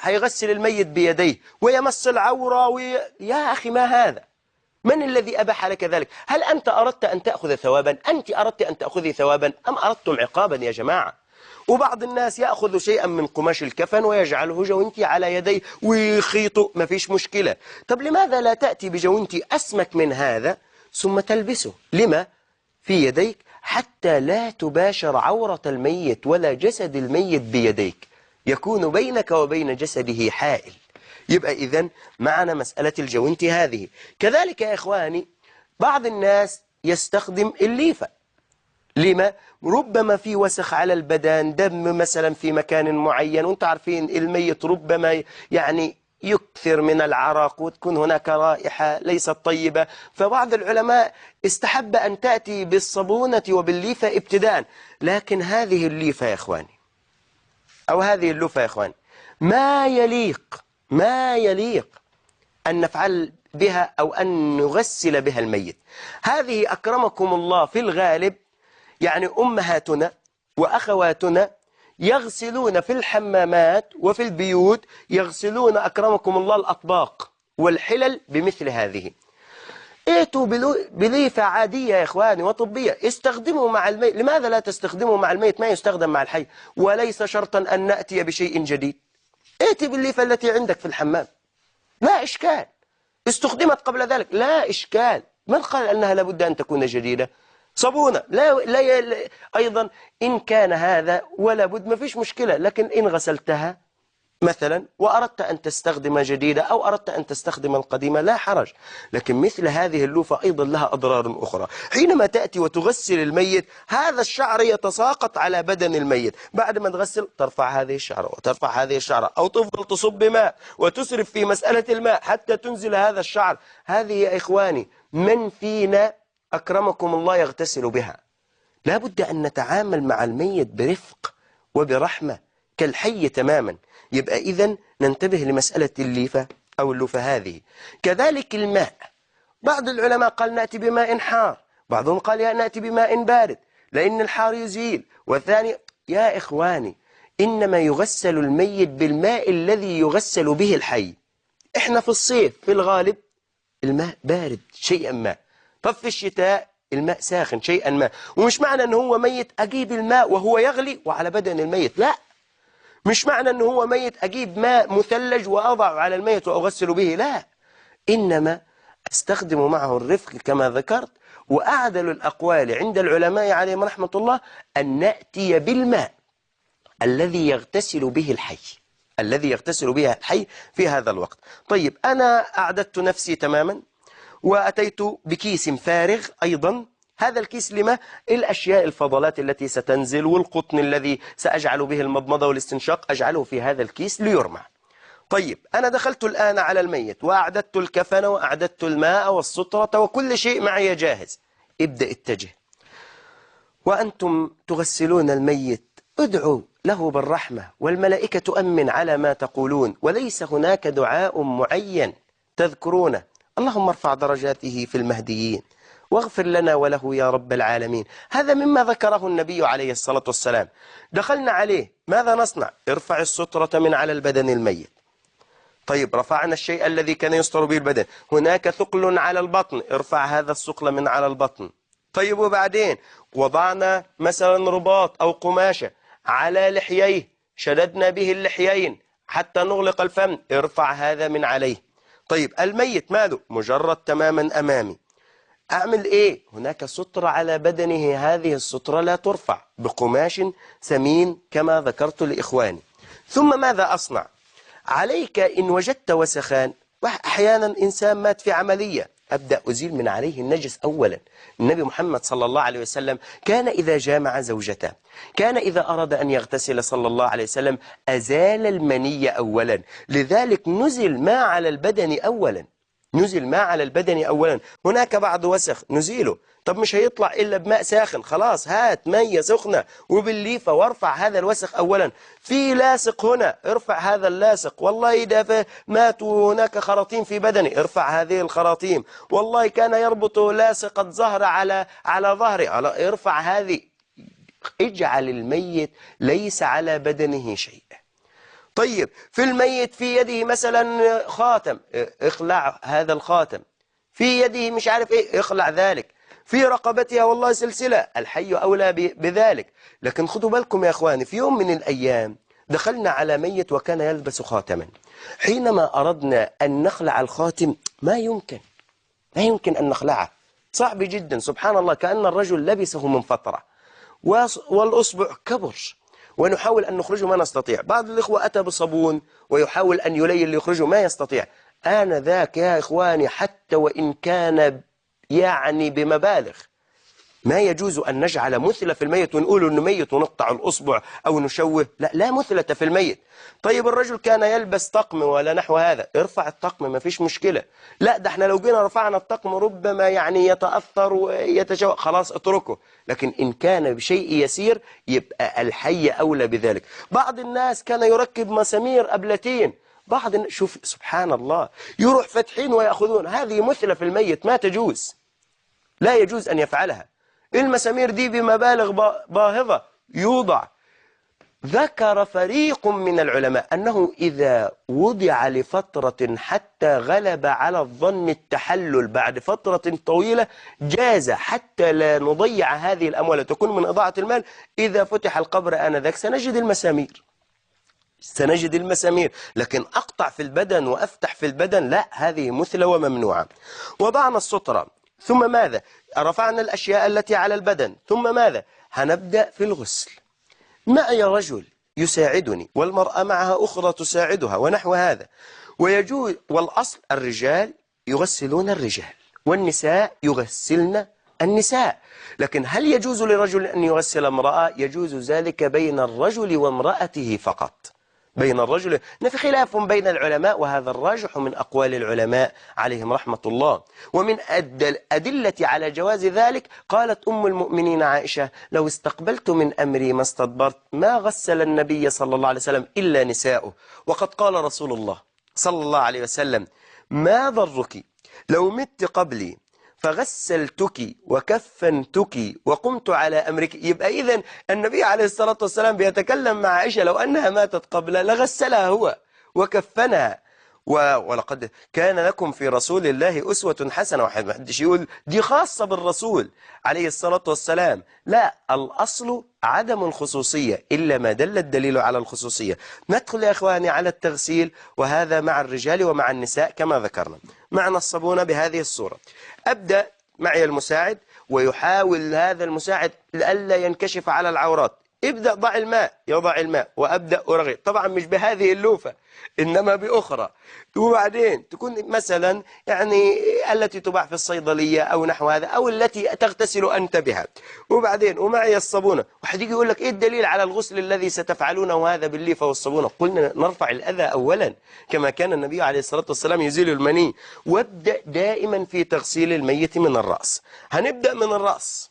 A: هيغسل الميت بيديه ويمس العورة يا أخي ما هذا؟ من الذي أباح لك ذلك؟ هل أنت أردت أن تأخذ ثوابا؟ أنت أردت أن تأخذي ثوابا أم أردتم عقابا يا جماعة؟ وبعض الناس يأخذ شيئا من قماش الكفن ويجعله جونتي على يديه ويخيطه، ما فيش مشكلة. طب لماذا لا تأتي بجونتي أسمك من هذا ثم تلبسه؟ لما؟ في يديك، حتى لا تباشر عورة الميت ولا جسد الميت بيديك، يكون بينك وبين جسده حائل. يبقى إذن معنا مسألة الجونتي هذه. كذلك يا إخواني بعض الناس يستخدم الليفة. لما؟ ربما في وسخ على البدن، دم مثلا في مكان معين، وانتم عارفين الميت ربما يعني يكثر من العرق وتكون هناك رائحة ليست طيبة، فبعض العلماء استحب أن تأتي بالصابونة وبالليفة ابتداء. لكن هذه الليفة يا إخواني أو هذه اللوفة يا إخواني ما يليق أن نفعل بها أو أن نغسل بها الميت. هذه أكرمكم الله في الغالب يعني أمهاتنا وأخواتنا يغسلون في الحمامات وفي البيوت، يغسلون أكرمكم الله الأطباق والحلل بمثل هذه. ائتوا بليفة عادية يا إخواني وطبية، استخدموا مع الميت. لماذا لا تستخدموا مع الميت ما يستخدم مع الحي؟ وليس شرطا أن نأتي بشيء جديد. ائتي بالليفة التي عندك في الحمام، لا إشكال. استخدمت قبل ذلك لا إشكال. من قال أنها لابد أن تكون جديدة؟ صابونة لا أيضا إن كان هذا ولا بد ما فيش مشكلة. لكن إن غسلتها مثلا وأردت أن تستخدم جديدة أو أردت أن تستخدم القديمة لا حرج. لكن مثل هذه اللوفة أيضا لها أضرار أخرى. حينما تأتي وتغسل الميت هذا الشعر يتساقط على بدن الميت، بعد ما تغسل ترفع هذه الشعرة وترفع هذه الشعرة، أو تفضل تصب ماء وتسرف في مسألة الماء حتى تنزل هذا الشعر. هذه يا إخواني من فينا أكرمكم الله يغتسل بها؟ لا بد أن نتعامل مع الميت برفق وبرحمة كالحي تماما. يبقى إذن ننتبه لمسألة الليفة أو اللوفة هذه. كذلك الماء، بعض العلماء قال نأتي بماء حار، بعضهم قال نأتي بماء بارد لأن الحار يزيل، والثاني يا إخواني إنما يغسل الميت بالماء الذي يغسل به الحي. إحنا في الصيف في الغالب الماء بارد شيئا ما، طب في الشتاء الماء ساخن شيئا ما. ومش معنى أنه هو ميت أجيب الماء وهو يغلي وعلى بدن الميت، لا، مش معنى أنه هو ميت أجيب ماء مثلج وأضع على الميت وأغسل به، لا، إنما أستخدم معه الرفق كما ذكرت. وأعدل الأقوال عند العلماء عليهم رحمة الله أن نأتي بالماء الذي يغتسل به الحي، الذي يغتسل به الحي في هذا الوقت. طيب أنا أعددت نفسي تماما وأتيت بكيس فارغ أيضا. هذا الكيس لما؟ الأشياء الفضلات التي ستنزل والقطن الذي سأجعل به المضمضة والاستنشاق أجعله في هذا الكيس ليرمى. طيب أنا دخلت الآن على الميت وأعددت الكفن وأعددت الماء والسترة وكل شيء معي جاهز. ابدأ اتجه وأنتم تغسلون الميت، ادعوا له بالرحمة والملائكة تؤمن على ما تقولون، وليس هناك دعاء معين تذكرونه. اللهم ارفع درجاته في المهديين واغفر لنا وله يا رب العالمين. هذا مما ذكره النبي عليه الصلاة والسلام. دخلنا عليه ماذا نصنع؟ ارفع السترة من على البدن الميت. طيب رفعنا الشيء الذي كان يستر به البدن، هناك ثقل على البطن، ارفع هذا الثقل من على البطن. طيب وبعدين وضعنا مثلا رباط أو قماشة على لحييه، شددنا به اللحيين حتى نغلق الفم، ارفع هذا من عليه. طيب الميت ماله؟ مجرد تماما أمامي، أعمل إيه؟ هناك سترة على بدنه، هذه السترة لا ترفع بقماش ثمين كما ذكرت لإخواني. ثم ماذا أصنع؟ عليك إن وجدت وسخان، أحيانا إنسان مات في عملية، أبدأ أزيل من عليه النجس أولا. النبي محمد صلى الله عليه وسلم كان إذا جامع زوجته، كان إذا أراد أن يغتسل صلى الله عليه وسلم أزال المني أولا، لذلك نزل ما على البدن أولا، نزل ما على البدن أولا. هناك بعض وسخ نزيله، طب مش هيطلع إلا بماء ساخن، خلاص هات مية سخنة وبالليفة وارفع هذا الوسخ أولا. في لاصق هنا، ارفع هذا اللاصق. والله إذا ماتوا هناك خراطيم في بدني، ارفع هذه الخراطيم. والله كان يربط لاصقة زهر على ظهري، ارفع هذه. اجعل الميت ليس على بدنه شيء. طيب في الميت في يده مثلا خاتم، اخلع هذا الخاتم. في يده مش عارف ايه، اخلع ذلك. في رقبتها والله سلسلة، الحي أولى بذلك. لكن خدوا بالكم يا أخواني، في يوم من الأيام دخلنا على ميت وكان يلبس خاتما. حينما أردنا أن نخلع الخاتم ما يمكن أن نخلعه، صعب جدا. سبحان الله، كأن الرجل لبسه من فترة والأصبع كبر، ونحاول أن نخرجه ما نستطيع. بعض الإخوة أتى بصابون ويحاول أن يلين ليخرجه ما يستطيع. آنذاك يا إخواني حتى وإن كان يعني بمبالغ ما يجوز أن نجعل مثلة في الميت ونقول إنه ميت ونقطع الأصبع أو نشوه، لا، لا مثلة في الميت. طيب الرجل كان يلبس طقم ولا نحو هذا، ارفع الطقم ما فيش مشكلة. لا، ده احنا لو جينا رفعنا الطقم ربما يعني يتأثر ويتشوه، خلاص اتركه. لكن إن كان بشيء يسير يبقى الحي أولى بذلك. بعض الناس كان يركب مسامير أبلتين، شوف سبحان الله، يروح فتحين ويأخذون، هذه مثلة في الميت ما تجوز، لا يجوز أن يفعلها. المسامير دي بمبالغ باهظة يوضع. ذكر فريق من العلماء أنه إذا وضع لفترة حتى غلب على الظن التحلل بعد فترة طويلة جاز، حتى لا نضيع هذه الأموال تكون من إضاعة المال. إذا فتح القبر آنذاك سنجد المسامير، لكن أقطع في البدن وأفتح في البدن لا، هذه مثلة وممنوعة. وضعنا السترة، ثم ماذا؟ رفعنا الأشياء التي على البدن، ثم ماذا؟ هنبدأ في الغسل. معي رجل يساعدني والمرأة معها أخرى تساعدها ونحو هذا، ويجوز، والأصل الرجال يغسلون الرجال والنساء يغسلن النساء. لكن هل يجوز لرجل أن يغسل امرأة؟ يجوز ذلك بين الرجل وامرأته فقط، بين الرجل. في خلاف بين العلماء، وهذا الراجح من أقوال العلماء عليهم رحمة الله. ومن الأدلة على جواز ذلك قالت أم المؤمنين عائشة: لو استقبلت من أمري ما استدبرت ما غسل النبي صلى الله عليه وسلم إلا نساؤه. وقد قال رسول الله صلى الله عليه وسلم: ما ضرك لو مت قبلي فغسلتك وكفنتك وقمت على أمرك. يبقى إذن النبي عليه الصلاة والسلام بيتكلم مع عائشة لو أنها ماتت قبل لغسلها هو وكفنها. ولقد كان لكم في رسول الله أسوة حسنة. واحد ما حدش يقول دي خاصة بالرسول عليه الصلاة والسلام، لا، الأصل عدم الخصوصية إلا ما دل الدليل على الخصوصية. ندخل يا إخواني على التغسيل، وهذا مع الرجال ومع النساء كما ذكرنا. معنا الصابونة بهذه الصورة. أبدأ معي المساعد، ويحاول هذا المساعد لئلا ينكشف على العورات. ابدأ ضع الماء، يضع الماء وأبدأ أرغي، طبعا مش بهذه اللوفة إنما بأخرى. وبعدين تكون مثلا يعني التي تباع في الصيدلية أو نحو هذا، أو التي تغتسل أنت بها. وبعدين ومعي الصابونة. واحد يجي يقول لك إيه الدليل على الغسل الذي ستفعلونه هذا بالليفة والصابونة؟ قلنا نرفع الأذى أولا كما كان النبي عليه الصلاة والسلام يزيل المني. وابدأ دائما في تغسيل الميت من الرأس. هنبدأ من الرأس.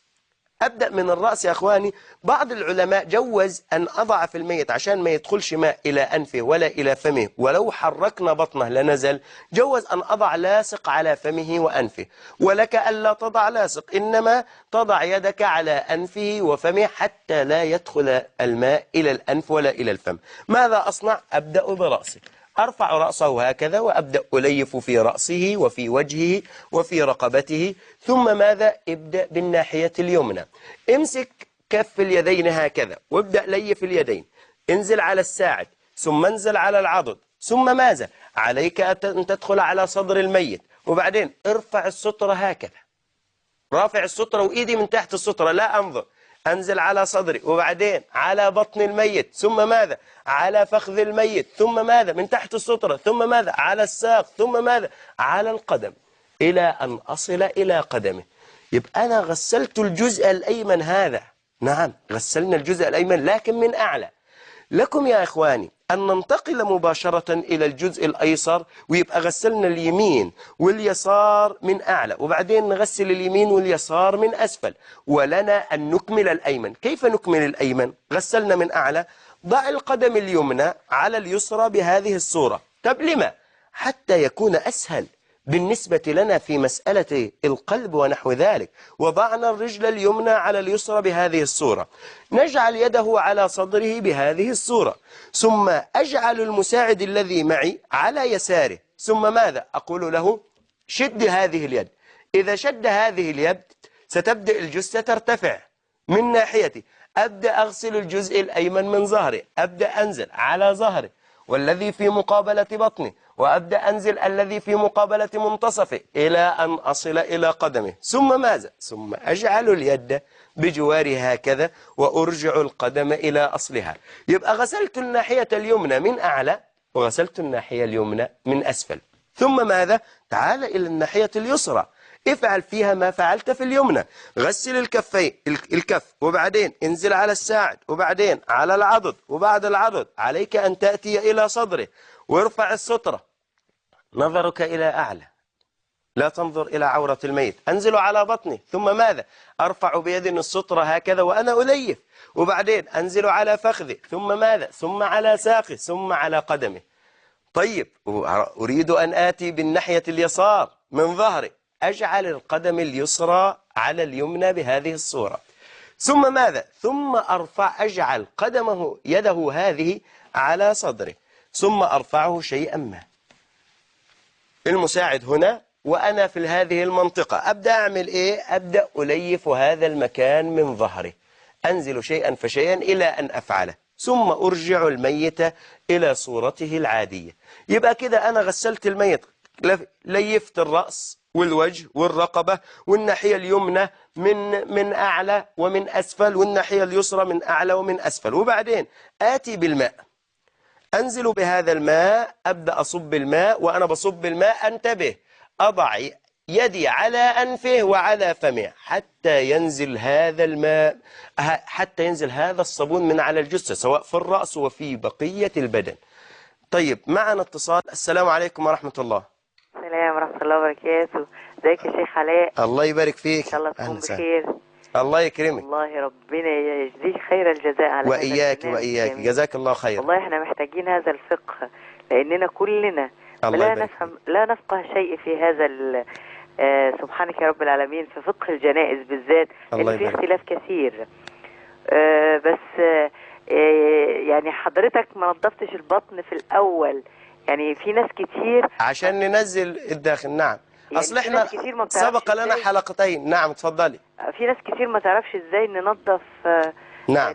A: أبدأ من الرأس يا أخواني. بعض العلماء جوز أن أضع في الميت عشان ما يدخلش ماء إلى أنفه ولا إلى فمه، ولو حركنا بطنه لنزل. جوز أن أضع لاصق على فمه وأنفه، ولك ألا تضع لاصق، إنما تضع يدك على أنفه وفمه حتى لا يدخل الماء إلى الأنف ولا إلى الفم. ماذا أصنع؟ أبدأ برأسه، أرفع رأسه هكذا وأبدأ أليف في رأسه وفي وجهه وفي رقبته. ثم ماذا؟ ابدأ بالناحية اليمنى. امسك كف اليدين هكذا وابدأ ليف اليدين. انزل على الساعد، ثم انزل على العضد، ثم ماذا؟ عليك أن تدخل على صدر الميت. وبعدين ارفع السترة هكذا، رافع السترة وإيدي من تحت السترة لا أنظر. أنزل على صدري، وبعدين على بطن الميت، ثم ماذا؟ على فخذ الميت، ثم ماذا؟ من تحت السترة، ثم ماذا؟ على الساق، ثم ماذا؟ على القدم، إلى أن أصل إلى قدمه. يبقى أنا غسلت الجزء الأيمن هذا. نعم، غسلنا الجزء الأيمن لكن من أعلى. لكم يا إخواني أن ننتقل مباشرة إلى الجزء الأيسر، ويبقى غسلنا اليمين واليسار من أعلى، وبعدين نغسل اليمين واليسار من أسفل، ولنا أن نكمل الأيمن. كيف نكمل الأيمن؟ غسلنا من أعلى. ضع القدم اليمنى على اليسرى بهذه الصورة. طب لما؟ حتى يكون أسهل بالنسبة لنا في مسألة القلب ونحو ذلك. وضعنا الرجل اليمنى على اليسرى بهذه الصورة. نجعل يده على صدره بهذه الصورة، ثم أجعل المساعد الذي معي على يساره، ثم ماذا؟ أقول له شد هذه اليد. إذا شد هذه اليد ستبدأ الجثة ترتفع من ناحيتي. أبدأ أغسل الجزء الأيمن من ظهري، أبدأ أنزل على ظهري والذي في مقابلة بطني، وأبدأ أنزل الذي في مقابلة منتصفه إلى أن أصل إلى قدمه. ثم ماذا؟ ثم أجعل اليد بجوارها هكذا وأرجع القدم إلى أصلها. يبقى غسلت الناحية اليمنى من أعلى وغسلت الناحية اليمنى من أسفل. ثم ماذا؟ تعال إلى الناحية اليسرى. افعل فيها ما فعلت في اليمنى. غسل الكفين، الكف، وبعدين انزل على الساعد، وبعدين على العضد، وبعد العضد عليك أن تأتي إلى صدره وارفع السترة، نظرك إلى أعلى، لا تنظر إلى عورة الميت. أنزل على بطني، ثم ماذا؟ أرفع بيدي السترة هكذا وأنا أليف، وبعدين أنزل على فخذي، ثم ماذا؟ ثم على ساقي، ثم على قدمي. طيب أريد أن آتي بالناحية اليسار من ظهري، أجعل القدم اليسرى على اليمنى بهذه الصورة، ثم ماذا؟ ثم أجعل قدمه يده هذه على صدره، ثم أرفعه شيئا ما. المساعد هنا وأنا في هذه المنطقة أبدأ أعمل إيه؟ أبدأ أليف هذا المكان من ظهري، أنزل شيئا فشيئا إلى أن أفعله، ثم أرجع الميت إلى صورته العادية. يبقى كده أنا غسلت الميت، ليفت الرأس والوجه والرقبة والناحية اليمنى من أعلى ومن أسفل، والناحية اليسرى من أعلى ومن أسفل، وبعدين آتي بالماء، أنزل بهذا الماء، أبدأ أصب الماء، وأنا بصب الماء أنتبه، أضع يدي على أنفه وعلى فمه حتى ينزل هذا الماء، حتى ينزل هذا الصابون من على الجثة، سواء في الرأس وفي بقية البدن. طيب معنا اتصال. السلام عليكم ورحمة الله.
B: السلام ورحمة الله وبركاته. ازيك يا شيخ علاء؟
A: الله يبارك فيك.
B: ان شاء الله تكون بخير.
A: الله يكرمك.
B: والله ربنا يجزيك خير الجزاء على
A: وإياك وإياك، جزاك الله خير.
B: والله احنا محتاجين هذا الفقه، لأننا كلنا لا نفقه شيء في هذا سبحانك يا رب العالمين، في فقه الجنائز بالذات اللي فيه اختلاف كثير. بس يعني حضرتك ما نظفتش البطن في الأول، يعني في ناس كتير
A: عشان ننزل الداخل. نعم، يعني أصل احنا سبق لنا حلقتين. نعم اتفضلي.
B: في ناس كتير ما تعرفش ازاي ننظف
A: نعم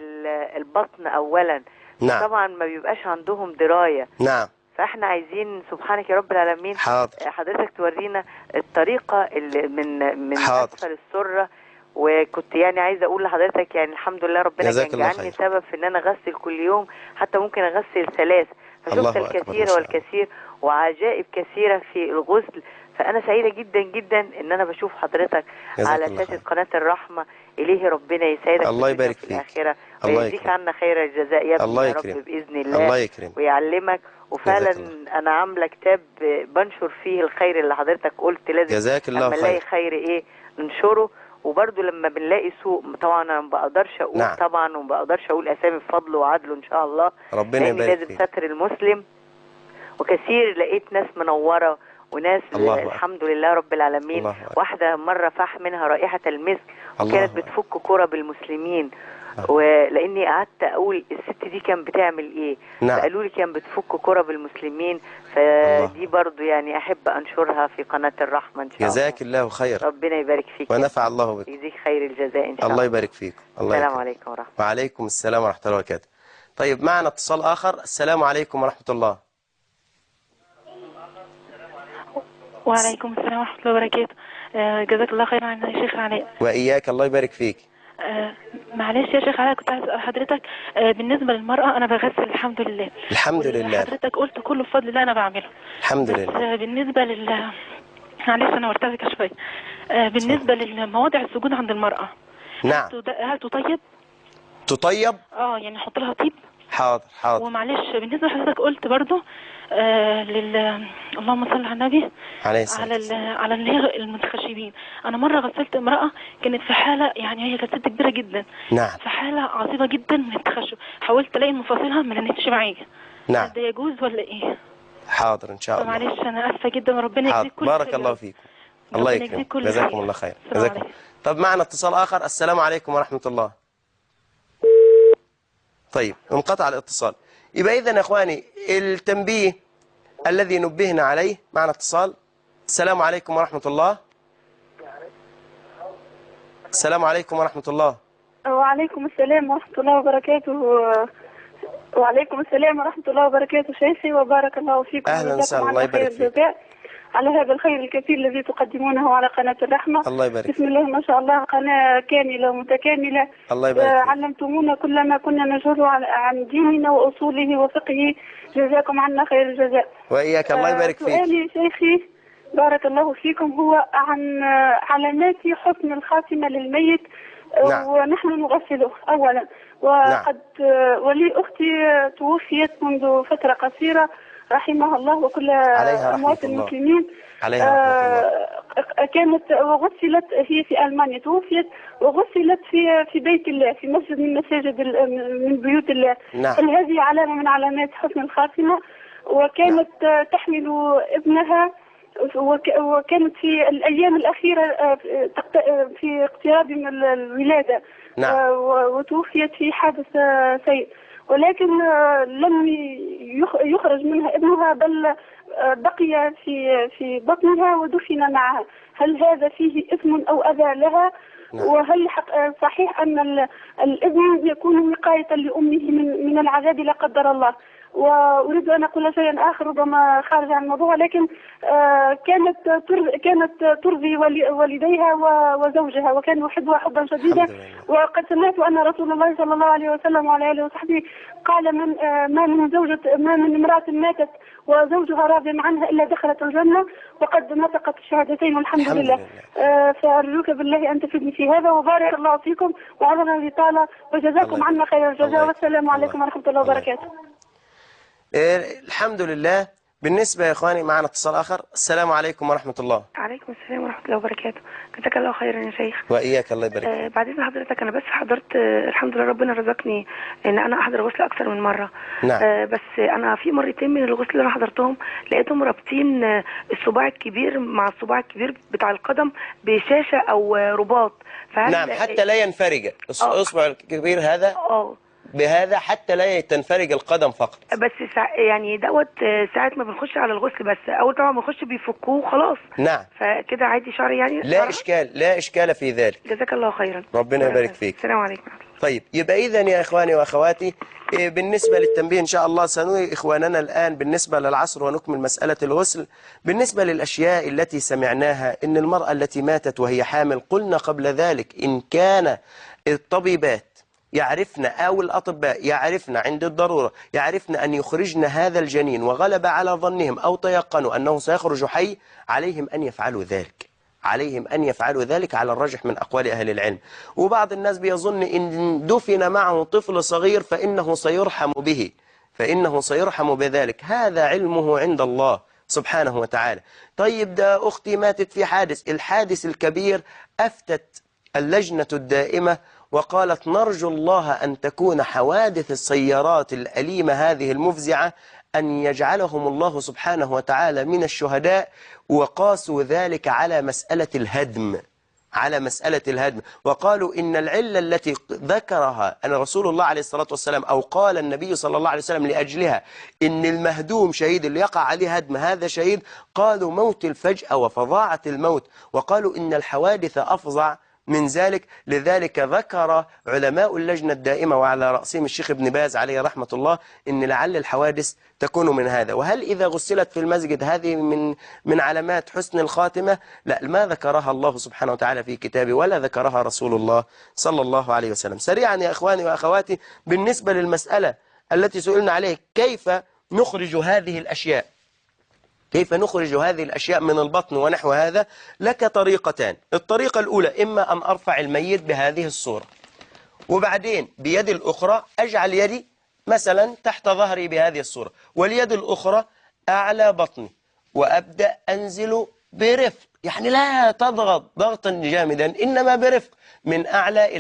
B: البطن أولا.
A: نعم.
B: طبعا ما بيبقاش عندهم دراية.
A: نعم.
B: فاحنا عايزين سبحانك يا رب العالمين
A: حاضر.
B: حضرتك تورينا الطريقة اللي من
A: حاضر.
B: أسفل السرة. وكنت يعني عايزة أقول لحضرتك يعني الحمد لله ربنا كان جعلني سبب في إن أنا أغسل كل يوم، حتى ممكن أغسل 3، فشفت الكثير والكثير وعجائب كثيرة في الغسل. فأنا سعيدة جدا جدا إن أنا بشوف حضرتك على شاشة قناة الرحمة. إليه ربنا يسعدك
A: الله يبارك فيك
B: في الآخرة ويجزيك عنا خير الجزاء يا ابني يا رب بإذن الله.
A: الله يكرم
B: ويعلمك. وفعلا أنا عاملة كتاب بنشر فيه الخير اللي حضرتك قلت لازم
A: جزاك الله
B: لما نلاقي خير إيه ننشره. وبرضه لما بنلاقي سوء طبعا انا ما بقدرش اقول. نعم. طبعا وما بقدرش اقول اسامي بفضله وعدله ان شاء الله.
A: ربنا يبارك
B: لازم
A: فيك.
B: ستر المسلم. وكثير لقيت ناس منوره وناس الحمد لله رب العالمين. واحده مره فاح منها رائحه المسك وكانت بتفك كرة بالمسلمين. ولاني قعدت اقول الست دي كان بتعمل ايه.
A: نعم.
B: فقالوا لي كان بتفك كرة بالمسلمين. فدي برضو يعني احب انشرها في قناة الرحمة ان شاء الله.
A: جزاك الله خير.
B: ربنا يبارك فيك
A: ونفع الله بك.
B: يجزيك خير الجزاء ان شاء الله.
A: الله يبارك فيك.
B: السلام عليكم ورحمة الله.
A: وعليكم السلام ورحمة الله وبركاته. طيب معنا اتصال آخر. السلام عليكم ورحمة الله.
C: وعليكم السلام ورحمة الله وبركاته. جزاك الله خير عنا يا شيخ علاء.
A: وإياك، الله يبارك فيك.
C: معلش يا شيخ علاء، كنت عايز أسأل حضرتك بالنسبة للمرأة أنا بغسل الحمد لله.
A: الحمد لله.
C: حضرتك قلت كله بفضل الله أنا بعمله.
A: الحمد لله.
C: بالنسبة معلش أنا مرتبكة شوية. بالنسبة للمواضع السجود عند المرأة.
A: نعم.
C: هل تطيب؟
A: تطيب؟
C: يعني نحط لها طيب.
A: حاضر حاضر.
C: ومعلش بالنسبة لحضرتك قلت برضو اللهم صل على النبي
A: عليه الصلاة
C: على اللي هي المتخشبين. انا مره غسلت امراه كانت في حاله، يعني هي كانت ست كبيره جدا.
A: نعم.
C: في حاله عصيبه جدا من التخشب، حاولت الاقي مفاصلها ما لقيتش معايا.
A: نعم.
C: ده يجوز ولا ايه؟
A: حاضر ان شاء الله.
C: معلش انا اسفه جدا وربنا يجزيك كل
A: خير. بارك الله فيكم. الله يكرمك. جزاكم الله خير. جزاكم. طب معنا اتصال اخر. السلام عليكم ورحمه الله. طيب انقطع الاتصال. يبقى إذن يا إخواني التنبيه الذي نبهنا عليه. معنا اتصال. السلام عليكم ورحمة الله. السلام عليكم ورحمة الله.
D: وعليكم السلام ورحمة الله وبركاته. وعليكم السلام ورحمة الله وبركاته شيخي، وبارك الله فيكم.
A: أهلا وسهلا. الله يبارك فيك
D: على هذا الخير الكثير الذي تقدمونه على قناة الرحمة.
A: الله يبارك.
D: بسم الله ما شاء الله، قناة كاملة ومتكاملة.
A: الله يبارك.
D: علمتمونا كل ما كنا نجهله عن ديننا وأصوله وفقهه. جزاكم عنا خير الجزاء.
A: وإياك. الله يبارك فيك.
D: سؤالي شيخي بارك الله فيكم. هو عن علامات حسن الخاتمة للميت.
A: نعم.
D: ونحن نغسله أولا، وقد ولي أختي توفيت منذ فترة قصيرة رحمها الله وكل أموات المسلمين. كانت وغسلت، هي في ألمانيا توفيت وغسلت في بيت الله، في مسجد من مساجد من بيوت الله.
A: نعم.
D: هذه علامة من علامات حسن الخاتمة. وكانت تحمل ابنها، وكانت في الأيام الأخيرة في اقتراب من الولادة.
A: نعم.
D: وتوفيت في حادث سيء، ولكن لم يخرج منها ابنها، بل بقي في بطنها ودفن معها. هل هذا فيه إثم أو أذى لها؟
A: نعم.
D: وهل صحيح أن الابن يكون وقاية لأمه من العذاب لا قدر الله؟ وأريد أن أقول شيئا آخر ربما خارج عن الموضوع، لكن كانت ترضي والديها وزوجها، وكان يحبها حبا شديدا. وقد سمعت أن رسول الله صلى الله عليه وسلم وعلى آله وصحبه قال: ما من امرأة ماتت وزوجها راض عنها إلا دخلت الجنة، وقد نطقت الشهادتين والحمد لله. فأرجوك بالله أن تفيدني في هذا، وبارك الله فيكم وعظنا الإطالة، وجزاكم عنا خير الجزاء، والسلام عليكم ورحمة الله وبركاته.
A: الحمد لله. بالنسبة يا إخواني معنا اتصال آخر. السلام عليكم ورحمة الله.
E: عليكم السلام ورحمة الله وبركاته. جزاك الله خيرا يا شيخ.
A: وإياك، الله يبارك.
E: بعدين حضرتك أنا بس حضرت الحمد لله ربنا رزقني إن أنا أحضر غسل أكثر من مرة.
A: نعم.
E: بس أنا في مرتين من الغسل اللي أنا حضرتهم لقيتهم رابطين الصباع الكبير مع الصباع الكبير بتاع القدم بشاشة أو رباط.
A: نعم، حتى لا ينفرج الإصبع الكبير هذا بهذا حتى لا تنفرج القدم فقط.
E: بس يعني دوت ساعة ما بنخش على الغسل، بس أول طبعا ما بنخش بيفكوه خلاص.
A: نعم.
E: فكده عادي شعري يعني.
A: لا إشكال في ذلك.
E: جزاك الله خيرا.
A: ربنا يبارك فيك.
E: السلام عليكم.
A: طيب، يبقى إذن يا إخواني وأخواتي بالنسبة للتنبيه إن شاء الله سنوي إخواننا الآن بالنسبة للعصر ونكمل مسألة الغسل. بالنسبة للأشياء التي سمعناها، إن المرأة التي ماتت وهي حامل، قلنا قبل ذلك إن كان الطبيبات يعرفن أو الأطباء يعرفن عند الضرورة يعرفن أن يخرجن هذا الجنين وغلب على ظنهم أو تيقنوا أنه سيخرج حي، عليهم أن يفعلوا ذلك على الرجح من أقوال أهل العلم. وبعض الناس بيظن إن دفن معه طفل صغير فإنه سيرحم بذلك. هذا علمه عند الله سبحانه وتعالى. طيب، ده أختي ماتت في الحادث الكبير، أفتت اللجنة الدائمة وقالت: نرجو الله أن تكون حوادث السيارات الأليمة هذه المفزعة أن يجعلهم الله سبحانه وتعالى من الشهداء. وقاسوا ذلك على مسألة الهدم، وقالوا إن العلة التي ذكرها أن رسول الله عليه الصلاة والسلام أو قال النبي صلى الله عليه وسلم لأجلها إن المهدوم شهيد، اللي يقع عليه هدم هذا شهيد، قالوا موت الفجأة وفظاعة الموت، وقالوا إن الحوادث أفظع من ذلك. لذلك ذكر علماء اللجنة الدائمة وعلى رأسهم الشيخ ابن باز عليه رحمة الله إن لعل الحوادث تكون من هذا. وهل إذا غسلت في المسجد هذه من علامات حسن الخاتمة؟ لا، ما ذكرها الله سبحانه وتعالى في كتابه ولا ذكرها رسول الله صلى الله عليه وسلم. سريعا يا إخواني وأخواتي بالنسبة للمسألة التي سئلنا عليه، كيف نخرج هذه الأشياء من البطن ونحو هذا؟ لك طريقتان. الطريقة الأولى إما أن أرفع الميت بهذه الصورة، وبعدين بيد الأخرى أجعل يدي مثلا تحت ظهري بهذه الصورة، واليد الأخرى أعلى بطني، وأبدأ أنزل برفق، يعني لا تضغط ضغطا جامدا إنما برفق، من أعلى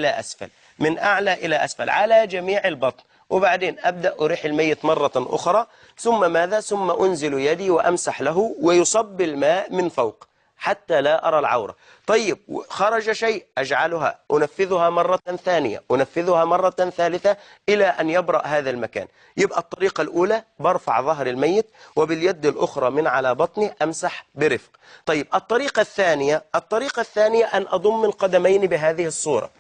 A: إلى أسفل على جميع البطن. وبعدين أبدأ أريح الميت مرة أخرى، ثم ماذا؟ ثم أنزل يدي وأمسح له ويصب الماء من فوق حتى لا أرى العورة. طيب، خرج شيء أجعلها أنفذها مرة ثانية، أنفذها مرة ثالثة إلى أن يبرأ هذا المكان. يبقى الطريقة الأولى برفع ظهر الميت، وباليد الأخرى من على بطني أمسح برفق. طيب، الطريقة الثانية أن أضم القدمين بهذه الصورة،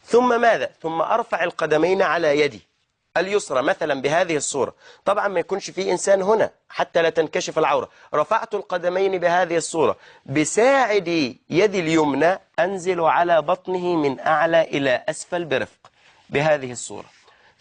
A: ثم ماذا؟ ثم أرفع القدمين على يدي اليسرى مثلا بهذه الصورة. طبعا ما يكونش في إنسان هنا حتى لا تنكشف العورة. رفعت القدمين بهذه الصورة، بساعد يدي اليمنى أنزل على بطنه من أعلى إلى أسفل برفق بهذه الصورة،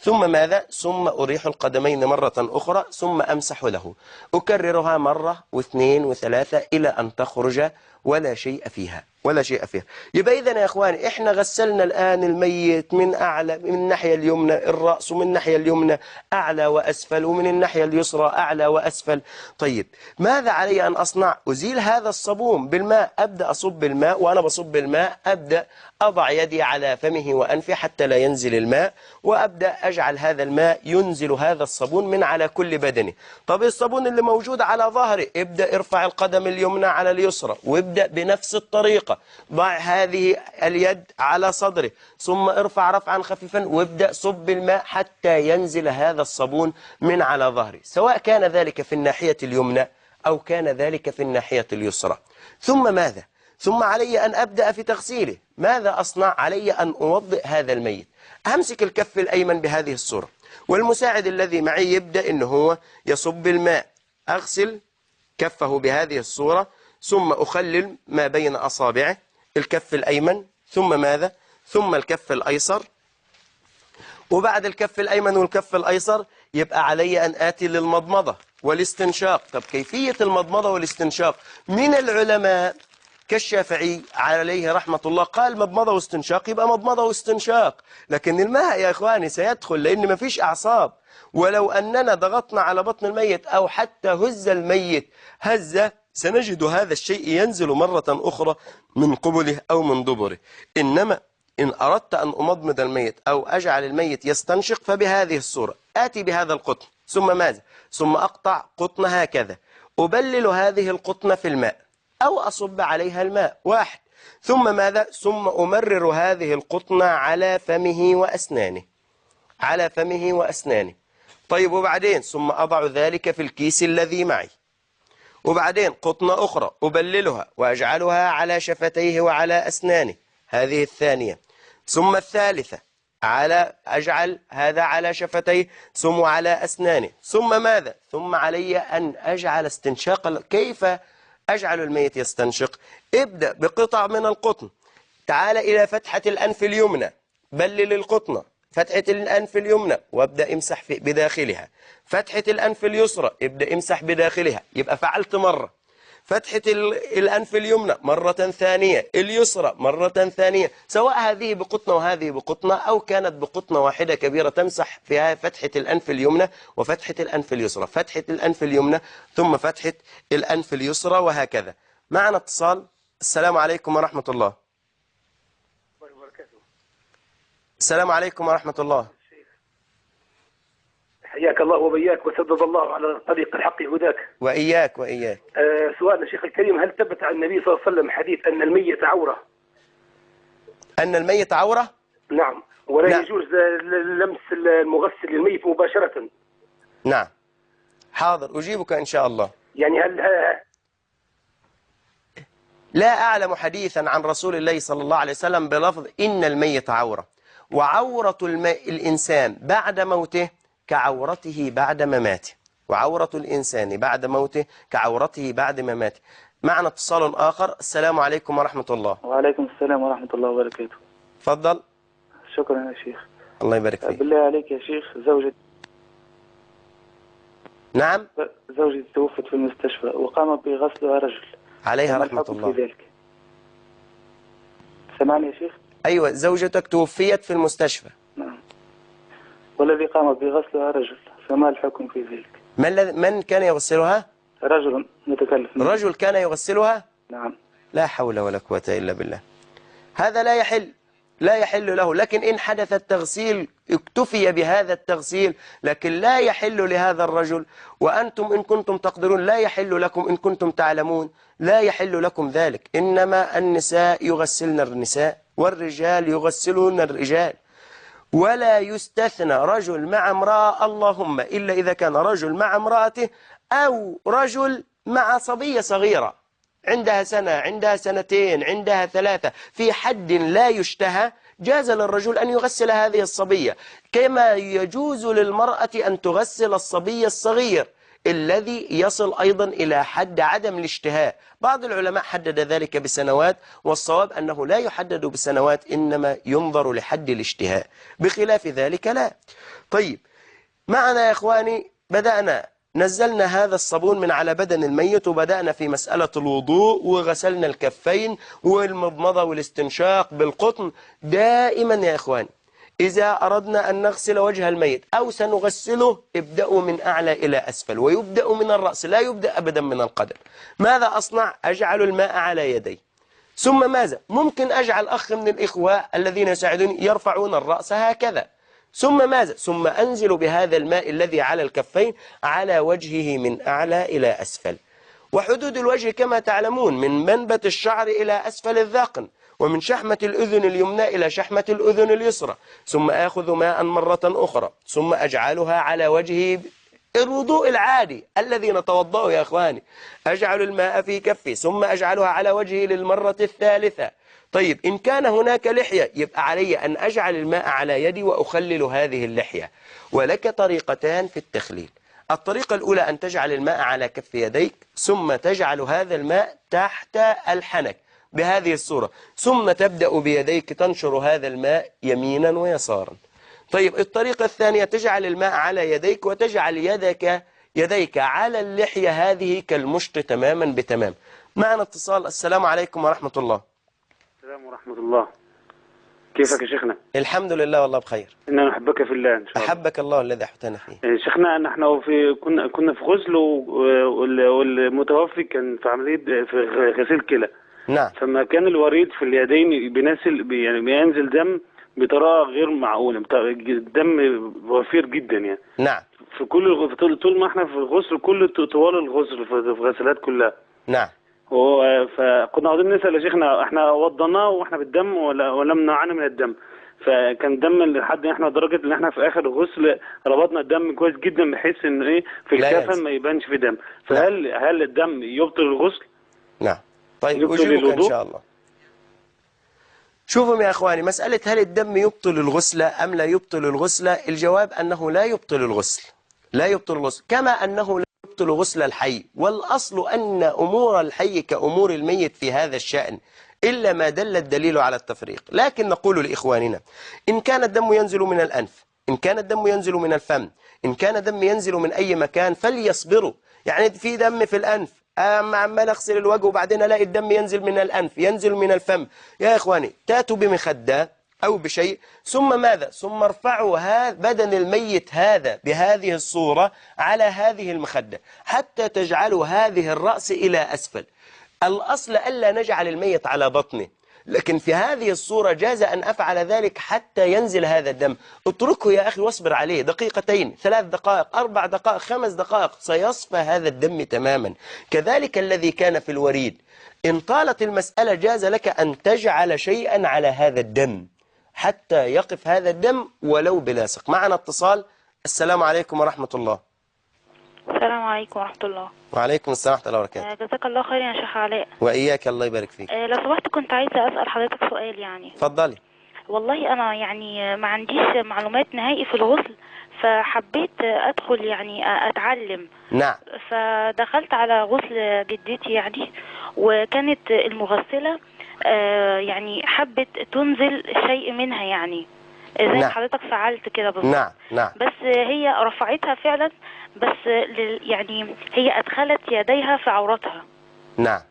A: ثم ماذا؟ ثم أريح القدمين مرة أخرى ثم أمسح له. أكررها مرة واثنين وثلاثة إلى أن تخرج ولا شيء فيها، ولا شيء فيها. يبقى إذن يا إخواني إحنا غسلنا الآن الميت من أعلى، من الناحية اليمنى الرأس، ومن الناحية اليمنى أعلى وأسفل، ومن الناحية اليسرى أعلى وأسفل. طيب ماذا علي أن أصنع؟ أزيل هذا الصابون بالماء. أبدأ أصب الماء، وأنا بصب الماء أبدأ أضع يدي على فمه وأنفه حتى لا ينزل الماء، وأبدأ أجعل هذا الماء ينزل هذا الصابون من على كل بدنه. طب الصابون اللي موجود على ظهري، ابدأ ارفع القدم اليمنى على اليسرى، وابدأ بنفس الطريقة ضع هذه اليد على صدره، ثم ارفع رفعا خفيفا وابدأ صب الماء حتى ينزل هذا الصابون من على ظهري، سواء كان ذلك في الناحية اليمنى أو كان ذلك في الناحية اليسرى. ثم ماذا؟ ثم علي أن أبدأ في تغسيله. ماذا أصنع؟ علي أن أوضئ هذا الميت. أمسك الكف الأيمن بهذه الصورة، والمساعد الذي معي يبدأ إنه هو يصب الماء. أغسل كفه بهذه الصورة، ثم أخلل ما بين أصابعه، الكف الأيمن، ثم ماذا؟ ثم الكف الأيسر. وبعد الكف الأيمن والكف الأيسر يبقى علي أن آتي للمضمضة والاستنشاق. طب كيفية المضمضة والاستنشاق؟ من العلماء كالشافعي عليه رحمة الله قال مضمضة واستنشاق، يبقى مضمضة واستنشاق، لكن الماء يا إخواني سيدخل لأن مفيش أعصاب. ولو أننا ضغطنا على بطن الميت أو حتى هز الميت هزة، سنجد هذا الشيء ينزل مرة أخرى من قبله أو من دبره. إنما إن أردت أن أمضمض الميت أو أجعل الميت يستنشق فبهذه الصورة، آتي بهذا القطن، ثم ماذا؟ ثم أقطع قطن هكذا، أبلل هذه القطن في الماء أو أصب عليها الماء واحد، ثم ماذا؟ ثم أمرر هذه القطن على فمه وأسنانه، على فمه وأسنانه. طيب وبعدين ثم أضع ذلك في الكيس الذي معي، وبعدين قطنة أخرى أبللها وأجعلها على شفتيه وعلى أسنانه، هذه الثانية. ثم الثالثة أجعل هذا على شفتيه ثم على أسنانه. ثم ماذا؟ ثم علي أن أجعل استنشاق. كيف أجعل الميت يستنشق؟ ابدأ بقطع من القطن، تعال إلى فتحة الأنف اليمنى، بلل القطنة، فتحة الأنف اليمنى وابدأ امسح بداخلها، فتحة الأنف اليسرى ابدأ امسح بداخلها. يبقى فعلت مرة فتحة الأنف اليمنى، مرة ثانية اليسرى، مرة ثانية، سواء هذه بقطنة وهذه بقطنة أو كانت بقطنة واحدة كبيرة تمسح فيها فتحة الأنف اليمنى وفتحة الأنف اليسرى، فتحة الأنف اليمنى ثم فتحة الأنف اليسرى، وهكذا. معنا اتصال. السلام عليكم ورحمة الله. السلام عليكم ورحمة الله.
F: حياك الله وبياك وسدد الله على طريق الحق هداك.
A: وإياك وإياك.
F: سؤال الشيخ الكريم، هل ثبت عن النبي صلى الله عليه وسلم حديث أن الميت عورة؟
A: أن الميت عورة؟
F: نعم، ولا
A: نعم.
F: يجوز لمس المغسل للميت مباشرة.
A: نعم، حاضر أجيبك إن شاء الله.
F: يعني هل
A: لا أعلم حديثا عن رسول الله صلى الله عليه وسلم بلفظ إن الميت عورة. وعورة الإنسان بعد موته كعورته بعد مماته، وعورة الإنسان بعد موته كعورته بعد مماته. معنا اتصال آخر. السلام عليكم ورحمة الله.
G: وعليكم السلام ورحمة الله وبركاته.
A: تفضل.
G: شكرا يا شيخ.
A: الله يبارك فيك.
G: بالله عليك يا شيخ،
A: نعم.
G: زوجتي توفت في المستشفى وقام بغسلها رجل،
A: عليها رحمة الله.
G: في ذلك؟ سمعني يا شيخ؟
A: أيوة، زوجتك توفيت في المستشفى.
G: نعم، والذي قام بغسلها رجل، فما الحكم في ذلك؟
A: من كان يغسلها؟
G: رجل متكلف.
A: رجل كان يغسلها؟
G: نعم.
A: لا حول ولا قوة إلا بالله. هذا لا يحل له. لكن إن حدث التغسيل اكتفي بهذا التغسيل، لكن لا يحل لهذا الرجل. وأنتم إن كنتم تقدرون لا يحل لكم، إن كنتم تعلمون لا يحل لكم ذلك. إنما النساء يغسلن النساء والرجال يغسلون الرجال، ولا يستثنى رجل مع امرأة اللهم إلا إذا كان رجل مع امرأته أو رجل مع صبية صغيرة عندها سنة، عندها سنتين، عندها 3، في حد لا يشتهى، جاز للرجل أن يغسل هذه الصبية، كما يجوز للمرأة أن تغسل الصبي الصغير الذي يصل أيضا إلى حد عدم الاشتهاء. بعض العلماء حدد ذلك بسنوات، والصواب أنه لا يحدد بسنوات، إنما ينظر لحد الاشتهاء، بخلاف ذلك لا. طيب معنا يا إخواني بدأنا نزلنا هذا الصابون من على بدن الميت، وبدأنا في مسألة الوضوء، وغسلنا الكفين والمضمضة والاستنشاق بالقطن. دائما يا إخواني إذا أردنا أن نغسل وجه الميت أو سنغسله ابدأوا من أعلى إلى أسفل، ويبدأ من الرأس، لا يبدأ أبدا من القدم. ماذا أصنع؟ أجعل الماء على يدي، ثم ماذا؟ ممكن أجعل أخ من الإخوة الذين يساعدوني يرفعون الرأس هكذا، ثم ماذا؟ ثم أنزل بهذا الماء الذي على الكفين على وجهه من أعلى إلى أسفل. وحدود الوجه كما تعلمون من منبت الشعر إلى أسفل الذقن، ومن شحمة الأذن اليمنى إلى شحمة الأذن اليسرى. ثم آخذ ماء مرة أخرى ثم أجعلها على وجهي، الوضوء العادي الذي نتوضأه يا أخواني. أجعل الماء في كفي ثم أجعلها على وجهي للمرة الثالثة. طيب إن كان هناك لحية يبقى علي أن أجعل الماء على يدي وأخلل هذه اللحية. ولك طريقتان في التخليل. الطريقة الأولى أن تجعل الماء على كف يديك ثم تجعل هذا الماء تحت الحنك بهذه الصورة، ثم تبدأ بيديك تنشر هذا الماء يمينا ويسارا. طيب الطريقة الثانية تجعل الماء على يديك وتجعل يديك على اللحية هذه كالمشط تماما بتمام. معنا اتصال. السلام عليكم ورحمة الله.
H: السلام ورحمة الله. كيفك يا شيخنا؟
A: الحمد لله والله بخير.
H: إننا نحبك في الله إن شاء الله.
A: أحبك الله الذي أحبتنا فيه.
H: شيخنا نحن كنا في غسل والمتوفي كان في عملية في غسيل كلى.
A: نعم.
H: فما كان الوريد في اليدين يعني بينزل دم بطريقة غير معقولة، الدم وفير جدا يعني.
A: نعم.
H: في طول ما احنا في الغسل، كل طوال الغسل في الغسلات كلها.
A: نعم.
H: فكنا عاوزين نسأل يا شيخنا، احنا وضناه واحنا بالدم ولم نعاني من الدم، فكان دم لحد احنا لدرجه ان احنا في اخر الغسل ربطنا الدم كويس جدا بحيث ان ايه في الكفن ما يبانش في دم. فهل الدم يبطل الغسل؟
A: نعم. طيب أجيبك إن شاء الله. شوفوا يا إخواني، مسألة هل الدم يبطل الغسل أم لا يبطل الغسل، الجواب أنه لا يبطل الغسل، لا يبطل الغسل، كما أنه لا يبطل غسل الحي. والأصل أن أمور الحي كأمور الميت في هذا الشأن، إلا ما دل الدليل على التفريق. لكن نقول لإخواننا إن كان الدم ينزل من الأنف، إن كان الدم ينزل من الفم، إن كان الدم ينزل من أي مكان فليصبروا. يعني في دم في الأنف، عمال أغسل الوجه وبعدين ألاقي الدم ينزل من الأنف، ينزل من الفم، يا إخواني تاتوا بمخدة أو بشيء، ثم ماذا؟ ثم ارفعوا بدن الميت هذا بهذه الصورة على هذه المخدة حتى تجعلوا هذه الرأس إلى أسفل. الأصل ألا نجعل الميت على بطنه، لكن في هذه الصورة جاز أن أفعل ذلك حتى ينزل هذا الدم. اتركه يا أخي واصبر عليه دقيقتين، 3 دقائق، 4 دقائق، 5 دقائق، سيصفى هذا الدم تماما. كذلك الذي كان في الوريد، إن طالت المسألة جاز لك أن تجعل شيئا على هذا الدم حتى يقف هذا الدم ولو بلاصق. معنا اتصال. السلام عليكم ورحمة الله.
C: السلام عليكم ورحمة الله.
A: وعليكم السلام ورحمة الله وبركاته.
C: جزاك الله خير يا شيخ علاء.
A: وإياك الله يبارك فيك.
C: لو سمحت كنت عايزة أسأل حضرتك سؤال يعني.
A: اتفضلي.
C: والله أنا يعني ما عنديش معلومات نهائي في الغسل، فحبيت أدخل يعني أتعلم.
A: نعم.
C: فدخلت على غسل جدتي يعني، وكانت المغسلة يعني حبت تنزل شيء منها يعني زي
A: نعم.
C: حضرتك فعلت كده بالظبط.
A: نعم نعم.
C: بس هي رفعتها فعلا، بس يعني هي أدخلت يديها في عورتها.
A: نعم.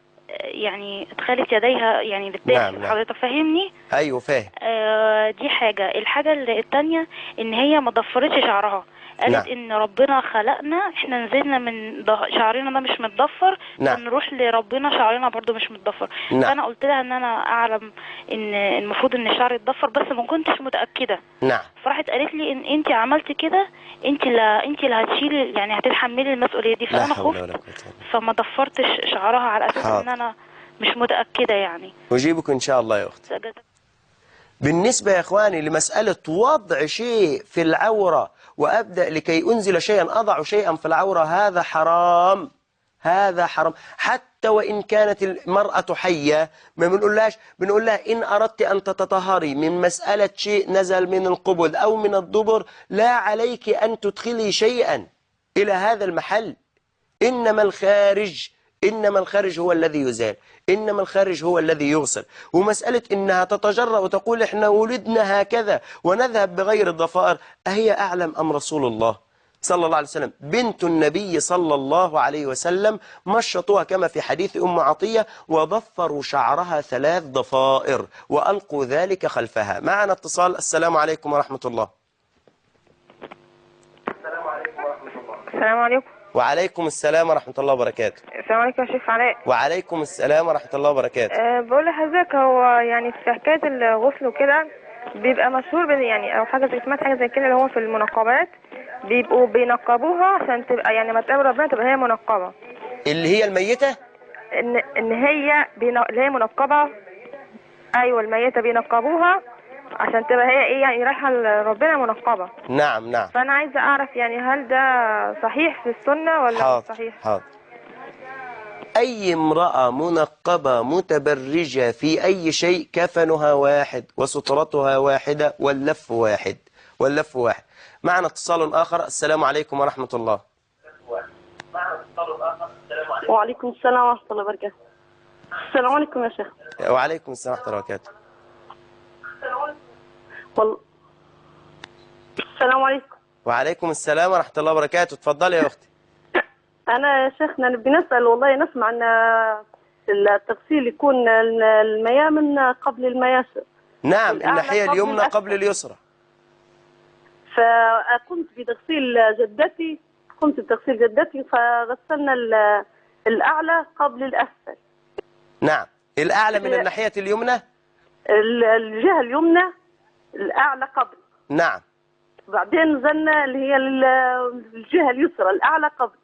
C: يعني أدخلت يديها يعني للداخل.
A: نعم.
C: حضرتك فاهمني؟
A: أيوه فاهم.
C: دي حاجة. الحاجة الثانية إن هي ما ضفرتش شعرها، قالت
A: نعم.
C: إن ربنا خلقنا إحنا نزلنا من شعرنا ده مش متضفر،
A: نعم.
C: فنروح لربنا شعرنا برضو مش متضفر.
A: نعم.
C: فأنا قلت لها إن أنا أعلم إن المفروض إن شعري يتضفر، بس ما كنتش متأكدة.
A: نعم.
C: فراحت قالت لي إن أنت عملتي كده أنت اللي هتشيلي يعني هتتحملي المسؤولية دي. فأنا خفت فما ضفرتش شعرها على أساس إن أنا مش متأكدة يعني.
A: أجيبك إن شاء الله يا أختي. بالنسبة يا إخواني لمسألة وضع شيء في العورة وأبدأ لكي أنزل شيئا أضع شيئا في العورة، هذا حرام، هذا حرام. حتى وإن كانت المرأة حية ما بنقول لها إن أردت أن تتطهري من مسألة شيء نزل من القبل أو من الدبر لا عليك أن تدخلي شيئا إلى هذا المحل، إنما الخارج إنما الخارج هو الذي يزال، إنما الخارج هو الذي يغسل. ومسألة إنها تتجرأ وتقول إحنا ولدنا هكذا ونذهب بغير الضفائر، أهي أعلم أم رسول الله صلى الله عليه وسلم؟ بنت النبي صلى الله عليه وسلم مشطوها كما في حديث أم عطية وضفروا شعرها 3 ضفائر وألقوا ذلك خلفها. معنا اتصال. السلام عليكم ورحمة الله.
I: السلام عليكم.
A: وعليكم السلام ورحمة الله وبركاته.
I: السلام عليكم يا شيخ علاء.
A: وعليكم السلام ورحمة الله وبركاته.
I: بقول لحضرتك، هو يعني في حكاية الغسل وكده بيبقى مشهور يعني او حاجة زي سمعت حاجة زي كده اللي هو في المنقبات بيبقوا بينقبوها عشان تبقى يعني ما تقابل ربنا تبقى هي منقبة.
A: اللي هي الميتة؟
I: ان هي اللي هي منقبة. ايوه الميتة بينقبوها عشان تبقى هي ايه يعني رايحة لربنا منقبة.
A: نعم نعم.
I: فانا عايزة اعرف يعني هل ده صحيح في السنة ولا مش صحيح؟
A: حاضر. أي امرأة منقبة متبرجة في أي شيء كفنها واحد وسترتها واحدة واللف واحد واللف واحد. معنا اتصال آخر. السلام عليكم ورحمة الله.
D: وعليكم السلام ورحمة الله وبركاته. السلام عليكم يا شيخ.
A: وعليكم السلام ورحمة الله وبركاته.
D: السلام عليكم.
A: وعليكم السلام ورحمة الله وبركاته. اتفضلي يا أختي.
D: أنا يا شيخنا نبي نسأل، والله نسمع أن التغسيل يكون الميامن قبل المياسر.
A: نعم، الناحية اليمنى قبل اليسرى.
D: فقمت بتغسيل جدتي فغسلنا الأعلى قبل الأسفل.
A: نعم، الأعلى من الناحية اليمنى؟
D: الجهة اليمنى الأعلى قبل.
A: نعم. بعدين
D: نزلنا اللي هي الجهة اليسرى الأعلى قبل.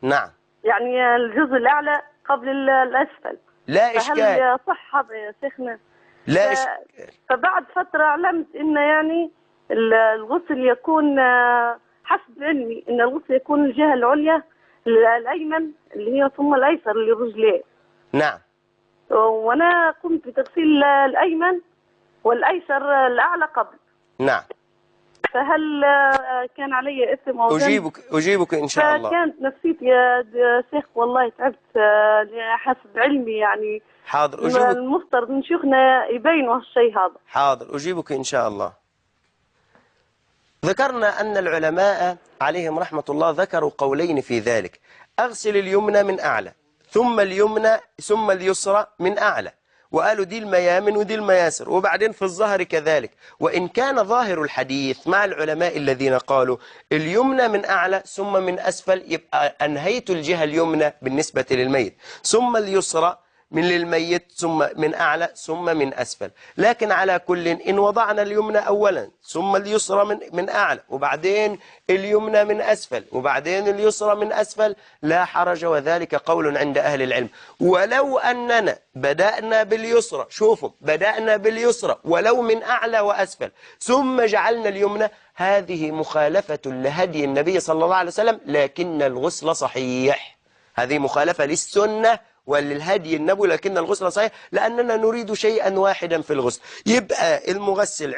A: نعم.
D: يعني الجزء الأعلى قبل الأسفل.
A: لا إشكال.
D: فهل صح هذا يا شيخنا؟
A: لا إشكال.
D: فبعد فترة علمت إن يعني الغسل يكون حسب علمي إن الغسل يكون الجهة العليا الأيمن اللي هي ثم الأيسر للرجلين.
A: نعم.
D: وأنا قمت بتغسيل الأيمن والأيسر الأعلى قبل.
A: نعم.
D: فهل كان علي إثم أو
A: أجيبك إن شاء الله.
D: كانت نفسيتي يا شيخ والله تعبت حسب علمي يعني.
A: حاضر أجيبك.
D: المفترض من شيوخنا يبينوا هالشيء هذا.
A: حاضر أجيبك إن شاء الله. ذكرنا أن العلماء عليهم رحمة الله ذكروا قولين في ذلك: أغسل اليمنى من أعلى، ثم اليمنى ثم اليسرى من أعلى، وقالوا دي الميامن ودي المياسر، وبعدين في الظهر كذلك. وإن كان ظاهر الحديث مع العلماء الذين قالوا اليمنى من أعلى ثم من أسفل، يبقى أنهيت الجهة اليمنى بالنسبة للميت، ثم اليسرى من للميت ثم من أعلى ثم من أسفل. لكن على كل إن وضعنا اليمنى أولا ثم اليسرى من أعلى وبعدين اليمنى من أسفل وبعدين اليسرى من أسفل لا حرج، وذلك قول عند أهل العلم. ولو أننا بدأنا باليسرى، شوفوا بدأنا باليسرى ولو من أعلى وأسفل ثم جعلنا اليمنى، هذه مخالفة لهدي النبي صلى الله عليه وسلم، لكن الغسل صحيح. هذه مخالفة للسنة وللهدي النبوي، لكن الغسل صحيح لأننا نريد شيئا واحدا في الغسل. يبقى المغسل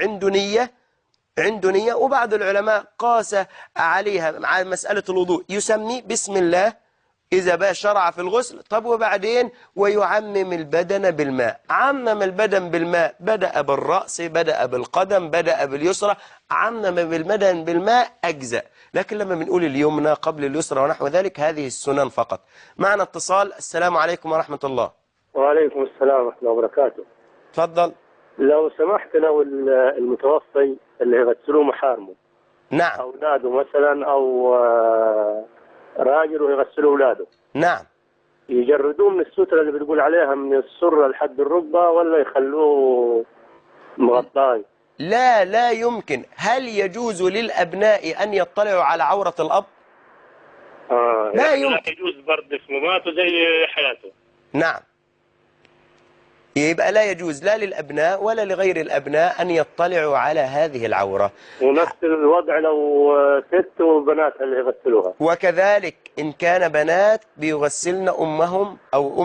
A: عنده نية، وبعض العلماء قاس عليها مع مسألة الوضوء، يسمي بسم الله إذا بقى شرع في الغسل. طب وبعدين ويعمم البدن بالماء. عمم البدن بالماء، بدأ بالرأس، بدأ بالقدم، بدأ باليسرى، عمم بالبدن بالماء أجزاء. لكن لما بنقول اليمنى قبل اليسرى ونحو ذلك هذه السنن فقط. معنا اتصال. السلام عليكم ورحمة الله.
F: وعليكم السلام ورحمة الله وبركاته.
A: تفضل.
F: لو سمحت، لو المتوفي اللي يغسلوه محارمه،
A: نعم،
F: أولاده مثلا أو راجل ويغسلوا أولاده،
A: نعم،
F: يجردوه من السترة اللي بتقول عليها من السرة لحد الركبة ولا يخلوه مغطاي؟
A: لا يمكن. هل يجوز للأبناء أن يطلعوا على عورة الأب؟ لا يمكن.
F: لا يجوز برضه في مماته زي حياته.
A: نعم، يبقى لا يجوز لا للأبناء ولا لغير الأبناء أن يطلعوا على هذه العورة.
F: ونفس الوضع لو ست وبنات اللي يغسلوها.
A: وكذلك إن كان بنات بيغسلن أمهم أو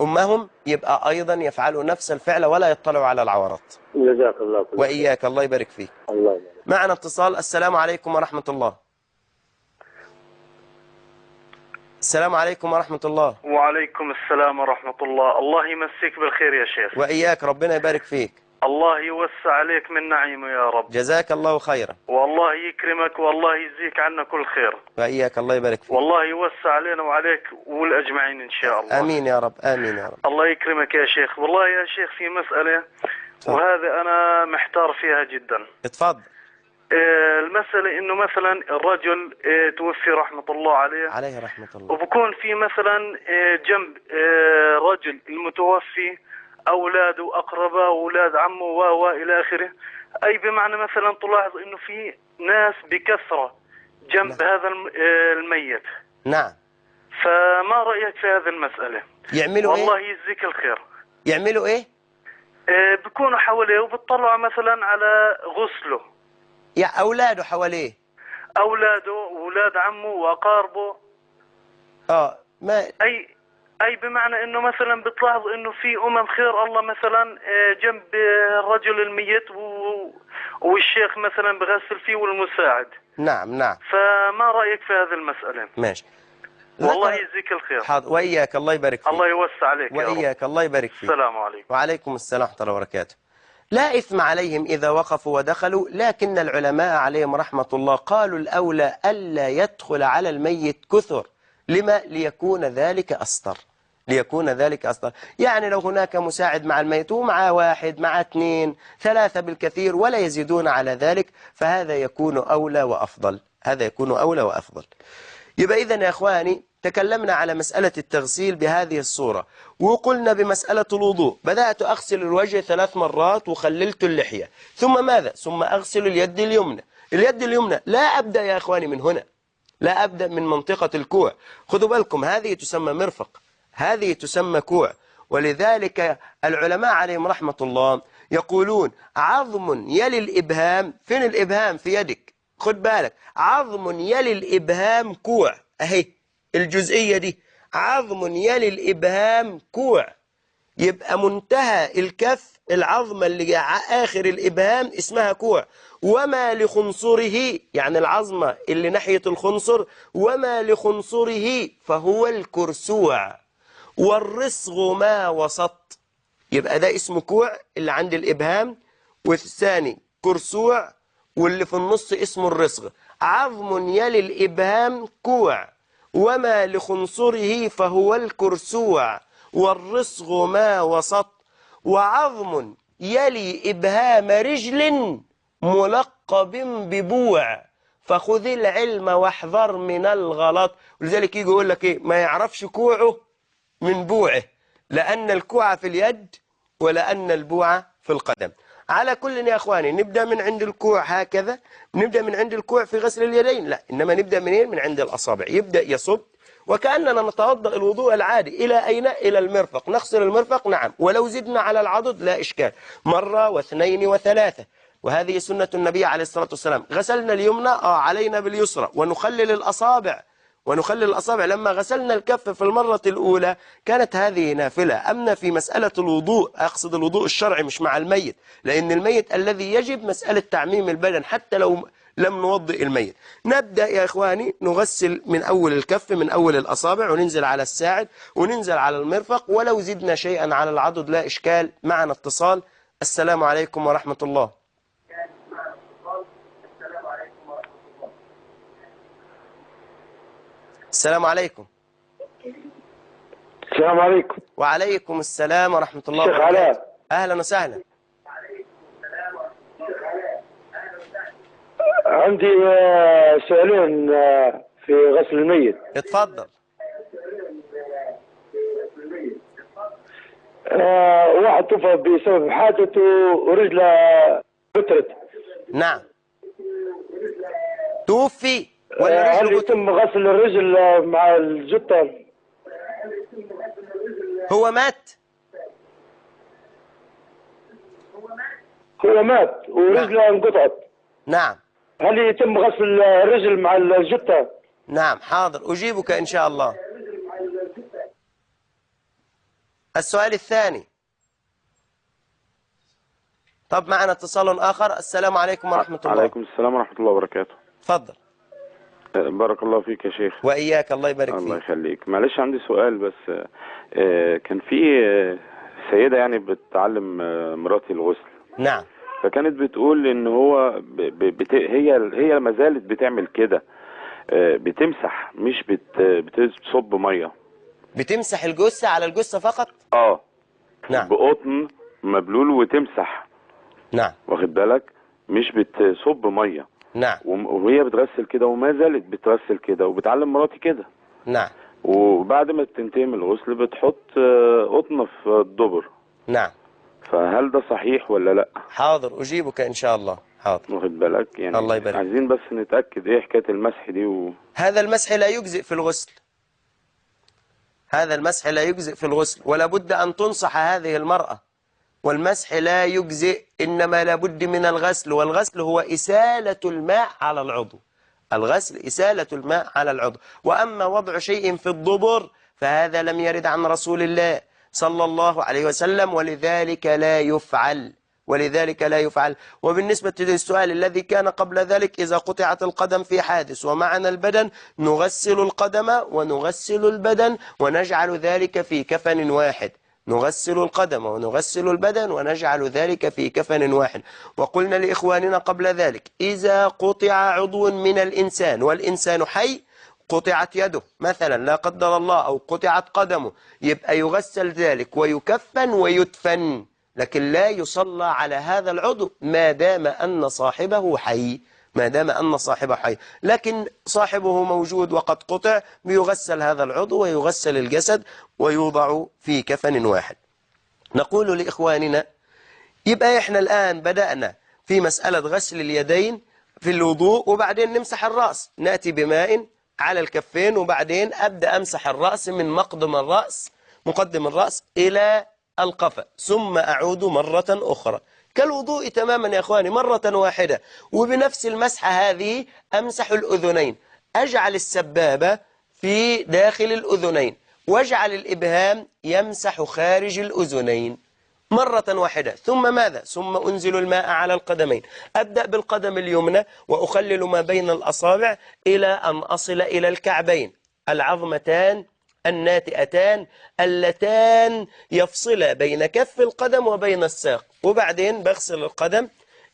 A: أمهم يبقى أيضا يفعلوا نفس الفعل ولا يطلعوا على العورات.
F: جزاك الله كل
A: وإياك، الله يبارك فيك.
F: الله يبارك.
A: معنا اتصال. السلام عليكم ورحمة الله. السلام عليكم ورحمة الله.
J: وعليكم السلام ورحمة الله. الله يمسيك بالخير يا شيخ.
A: وإياك، ربنا يبارك فيك.
J: الله يوسع عليك من نعيمه يا رب.
A: جزاك الله خيرا.
J: والله يكرمك والله يجزيك عنا كل خير.
A: وإياك، الله يبارك فيك.
J: والله يوسع علينا وعليك والأجمعين إن شاء الله.
A: آمين يا رب، آمين يا رب.
J: الله يكرمك يا شيخ. والله يا شيخ في مسألة وهذا أنا محتار فيها جدا.
A: اتفضل.
J: المسألة إنه مثلا الرجل توفي رحمة الله عليه
A: رحمة الله،
J: وبكون في مثلا جنب رجل المتوفي أولاده أقرباء وأولاد عمه وإلى آخره، أي بمعنى مثلا تلاحظ إنه في ناس بكثرة جنب هذا الميت.
A: نعم.
J: فما رأيك في هذه المسألة؟
A: يعملوا
J: والله
A: إيه؟
J: يجزيك الخير.
A: يعملوا إيه؟
J: بيكونوا حواليه وبتطلعوا مثلا على غسله.
A: يا أولاده حواليه،
J: أولاده وأولاد عمه وأقاربه.
A: ما
J: أي بمعنى إنه مثلا بتلاحظ إنه في خير الله مثلا جنب الرجل الميت والشيخ مثلا بغسل فيه والمساعد.
A: نعم نعم.
J: فما رأيك في هذه المسألة؟
A: ماشي.
J: والله يجزيك الخير.
A: حاضر. وإياك، الله يبارك فيك.
J: الله يوسع عليك يا رب.
A: وإياك، الله يبارك فيك.
J: السلام عليكم.
A: وعليكم السلام ورحمة الله وبركاته. لا إثم عليهم إذا وقفوا ودخلوا، لكن العلماء عليهم رحمة الله قالوا الأولى ألا يدخل على الميت كثر. لما؟ ليكون ذلك أسطر. ليكون ذلك أسطر. يعني لو هناك مساعد مع الميت ومع واحد مع 2 3 بالكثير ولا يزيدون على ذلك، فهذا يكون أولى وأفضل. هذا يكون أولى وأفضل. يبقى إذن يا إخواني تكلمنا على مسألة التغسيل بهذه الصورة، وقلنا بمسألة الوضوء بدأت أغسل الوجه 3 مرات وخللت اللحية، ثم ماذا؟ ثم أغسل اليد اليمنى. اليد اليمنى لا أبدأ يا إخواني من هنا، لا أبدأ من منطقة الكوع. خذوا بالكم، هذه تسمى مرفق، هذه تسمى كوع. ولذلك العلماء عليهم رحمة الله يقولون عظم يلي الإبهام. فين الإبهام؟ في يدك. خد بالك، عظم يلي الإبهام كوع. أهي الجزئية دي عظم يلي الإبهام كوع، يبقى منتهى الكف العظمة اللي آخر الإبهام اسمها كوع. وما لخنصره، يعني العظمة اللي ناحية الخنصر، وما لخنصره فهو الكرسوع. والرسغ ما وسط، يبقى ده اسمه كوع اللي عند الإبهام، والثاني كرسوع، واللي في النص اسمه الرسغ. عظم يلي الإبهام كوع، وما لخنصره فهو الكرسوع، والرسغ ما وسط. وعظم يلي إبهام رجل ملقب ببوع، فخذ العلم واحذر من الغلط. ولذلك يجي يقول لك إيه؟ ما يعرفش كوعه من بوعه، لأن الكوع في اليد ولأن البوع في القدم. على كل يا أخواني نبدأ من عند الكوع هكذا، نبدأ من عند الكوع في غسل اليدين؟ لا، إنما نبدأ منين؟ من عند الأصابع. يبدأ يصب وكأننا نتوضأ الوضوء العادي. إلى أين؟ إلى المرفق. نغسل المرفق، نعم، ولو زدنا على العضد لا إشكال، مرة واثنين وثلاثة، وهذه سنة النبي عليه الصلاة والسلام. غسلنا اليمنى علينا باليسرى، ونخلل الأصابع، ونخلل الأصابع. لما غسلنا الكف في المرة الأولى كانت هذه نافلة. أما في مسألة الوضوء، أقصد الوضوء الشرعي مش مع الميت، لأن الميت الذي يجب مسألة تعميم البدن حتى لو لم نوضئ الميت. نبدأ يا إخواني نغسل من أول الكف، من أول الأصابع، وننزل على الساعد، وننزل على المرفق، ولو زدنا شيئا على العضد لا إشكال. معنا اتصال. السلام عليكم ورحمة الله. السلام عليكم.
F: السلام عليكم.
A: وعليكم السلام ورحمة الله وبركاته. أهلا وسهلا.
F: عندي سؤالين في غسل الميت.
A: اتفضل.
F: واحد توفى بسبب حادث ورجله بترت.
A: نعم. توفي ولا رجله
F: هل يتم غسل الرجل مع الجثة؟
A: هو مات؟
F: هو مات ورجله انقطعت.
A: نعم.
F: هل يتم غسل الرجل مع الجثة؟
A: نعم، حاضر، أجيبك إن شاء الله. السؤال الثاني. طب معنا اتصال آخر. السلام عليكم ورحمة الله.
K: عليكم السلام ورحمة الله وبركاته.
A: تفضل.
K: بارك الله فيك يا شيخ.
A: وإياك، الله يبارك فيك.
K: الله يخليك. معلش عندي سؤال بس. كان في سيدة يعني بتعلم مراتي الغسل.
A: نعم.
K: فكانت بتقول ان هو هي ما زالت بتعمل كده، بتمسح مش بتصب ميه.
A: بتمسح الجثة على الجثة فقط؟
K: نعم. بقطن مبلول وتمسح.
A: نعم.
K: واخد بالك؟ مش بتصب ميه.
A: نعم.
K: وهي بتغسل كده وما زالت بتغسل كده وبتعلم مراتي كده.
A: نعم.
K: وبعد ما تنتهي من الغسل بتحط قطن في الدبر.
A: نعم.
K: فهل ده صحيح ولا لا؟
A: حاضر أجيبك إن شاء الله. حاضر.
K: واخد بالك؟ يعني
A: الله يبارك.
K: عايزين بس نتأكد ايه حكاية المسح دي
A: هذا المسح لا يجزئ في الغسل. هذا المسح لا يجزئ في الغسل، ولا بد أن تنصح هذه المرأة. والمسح لا يجزئ، إنما لابد من الغسل، والغسل هو إسالة الماء على العضو. الغسل إسالة الماء على العضو. وأما وضع شيء في الدبر فهذا لم يرد عن رسول الله صلى الله عليه وسلم، ولذلك لا يفعل. وبالنسبة للسؤال الذي كان قبل ذلك، إذا قطعت القدم في حادث ومعنا البدن نغسل القدم ونغسل البدن ونجعل ذلك في كفن واحد. نغسل القدم ونغسل البدن ونجعل ذلك في كفن واحد. وقلنا لإخواننا قبل ذلك، إذا قطع عضو من الإنسان والإنسان حي، قطعت يده مثلا لا قدر الله أو قطعت قدمه، يبقى يغسل ذلك ويكفن ويدفن، لكن لا يصلى على هذا العضو ما دام أن صاحبه حي. لكن صاحبه موجود وقد قطع، بيغسل هذا العضو ويغسل الجسد ويوضع في كفن واحد. نقول لإخواننا، يبقى إحنا الآن بدأنا في مسألة غسل اليدين في الوضوء، وبعدين نمسح الرأس. نأتي بماء على الكفين، وبعدين أبدأ أمسح الرأس من مقدم الرأس إلى القفا، ثم أعود مرة أخرى كالوضوء تماما يا أخواني، مرة واحدة. وبنفس المسحة هذه أمسح الأذنين، أجعل السبابة في داخل الأذنين، واجعل الإبهام يمسح خارج الأذنين مرة واحدة. ثم ماذا؟ ثم أنزل الماء على القدمين. أبدأ بالقدم اليمنى وأخلل ما بين الأصابع إلى أن أصل إلى الكعبين، العظمتان الناتئتان اللتان يفصل بين كف القدم وبين الساق. وبعدين بغسل القدم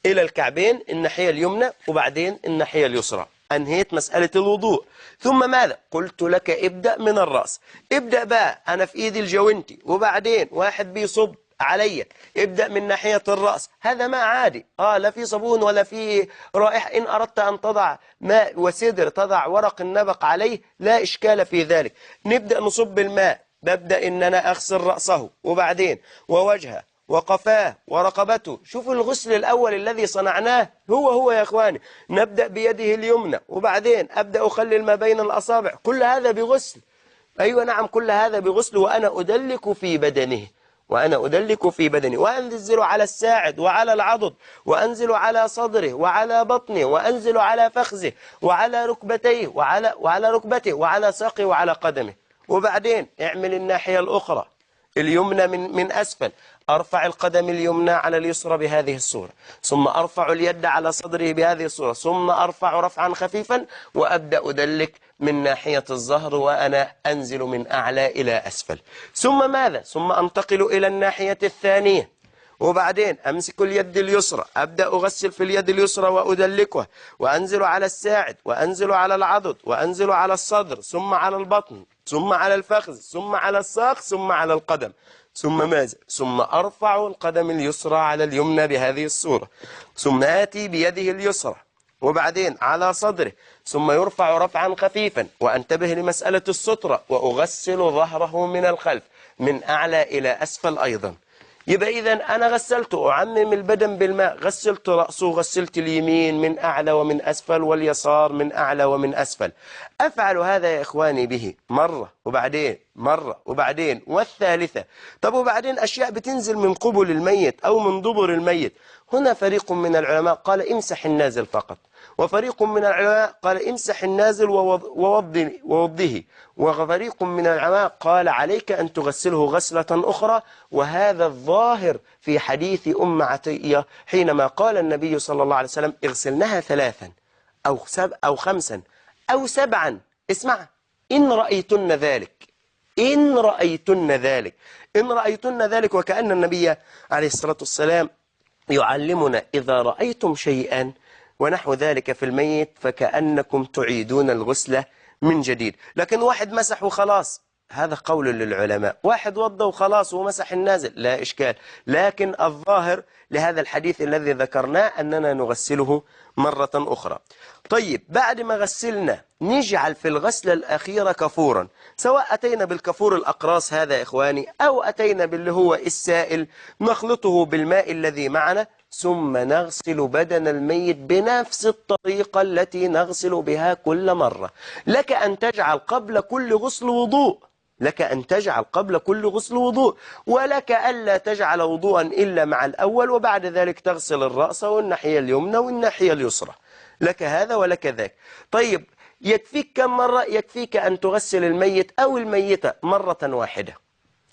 A: إلى الكعبين الناحية اليمنى، وبعدين الناحية اليسرى. أنهيت مسألة الوضوء. ثم ماذا؟ قلت لك ابدأ من الرأس. ابدأ بقى، أنا في إيدي الجوانتي، وبعدين واحد بيصب علي، ابدأ من ناحية الرأس. هذا ماء عادي، لا في صابون ولا في رائحة. إن أردت أن تضع ماء وسدر تضع ورق النبق عليه لا إشكال في ذلك. نبدأ نصب الماء، ببدأ إن أنا أغسل رأسه، وبعدين ووجهه وقفاه ورقبته. شوفوا الغسل الأول الذي صنعناه هو يا إخواني. نبدأ بيده اليمنى، وبعدين أبدأ أخلل ما بين الأصابع. كل هذا بغسل. أيوة نعم، كل هذا بغسل، وأنا أدلك في بدنه، وأنزل على الساعد وعلى العضد، وأنزل على صدره وعلى بطنه، وأنزل على فخذه وعلى ركبتيه وعلى ركبته وعلى ساقه وعلى قدمه. وبعدين اعمل الناحية الأخرى اليمنى من أسفل. أرفع القدم اليمنى على اليسرى بهذه الصورة، ثم أرفع اليد على صدره بهذه الصورة، ثم أرفع رفعا خفيفا، وأبدأ أدلك من ناحية الظهر وأنا أنزل من أعلى إلى أسفل. ثم ماذا؟ ثم أنتقل إلى الناحية الثانية، وبعدين أمسك اليد اليسرى، أبدأ أغسل في اليد اليسرى وأدلكها، وأنزل على الساعد، وأنزل على العضد، وأنزل على الصدر، ثم على البطن، ثم على الفخذ، ثم على الساق، ثم على القدم. ثم ماذا؟ ثم أرفع القدم اليسرى على اليمنى بهذه الصورة، ثم آتي بيده اليسرى وبعدين على صدره، ثم يرفع رفعا خفيفا. وأنتبه لمسألة السترة، وأغسل ظهره من الخلف من أعلى إلى أسفل أيضا. يبقى إذن أنا غسلت، أعمم البدن بالماء، غسلت رأسه، غسلت اليمين من أعلى ومن أسفل، واليسار من أعلى ومن أسفل. أفعل هذا يا إخواني به مرة، وبعدين مرة، وبعدين والثالثة. طب وبعدين أشياء بتنزل من قبل الميت أو من دبر الميت. هنا فريق من العلماء قال امسح النازل فقط، وفريق من العلماء قال امسح النازل ووضه، وفريق من العلماء قال عليك أن تغسله غسلة أخرى. وهذا الظاهر في حديث أم عطية حينما قال النبي صلى الله عليه وسلم اغسلنها 3 أو 5 أو 7. اسمع، إن رأيتن ذلك، إن رأيتن ذلك، إن رأيتن ذلك. وكأن النبي عليه الصلاة والسلام يعلمنا إذا رأيتم شيئا ونحو ذلك في الميت فكأنكم تعيدون الغسل من جديد. لكن واحد مسح وخلاص، هذا قول للعلماء، واحد وضى وخلاص ومسح النازل، لا إشكال. لكن الظاهر لهذا الحديث الذي ذكرناه أننا نغسله مرة أخرى. طيب، بعد ما غسلنا نجعل في الغسلة الأخيرة كفورا، سواء أتينا بالكفور الأقراص هذا يا إخواني أو أتينا باللي هو السائل، نخلطه بالماء الذي معنا، ثم نغسل بدن الميت بنفس الطريقة التي نغسل بها كل مرة. لك أن تجعل قبل كل غسل وضوء، لك أن تجعل قبل كل غسل وضوء، ولك ألا تجعل وضوءا إلا مع الأول، وبعد ذلك تغسل الرأس والناحية اليمنى والناحية اليسرى، لك هذا ولك ذاك. طيب، يكفيك كم مرة؟ يكفيك أن تغسل الميت أو الميتة مرة واحدة،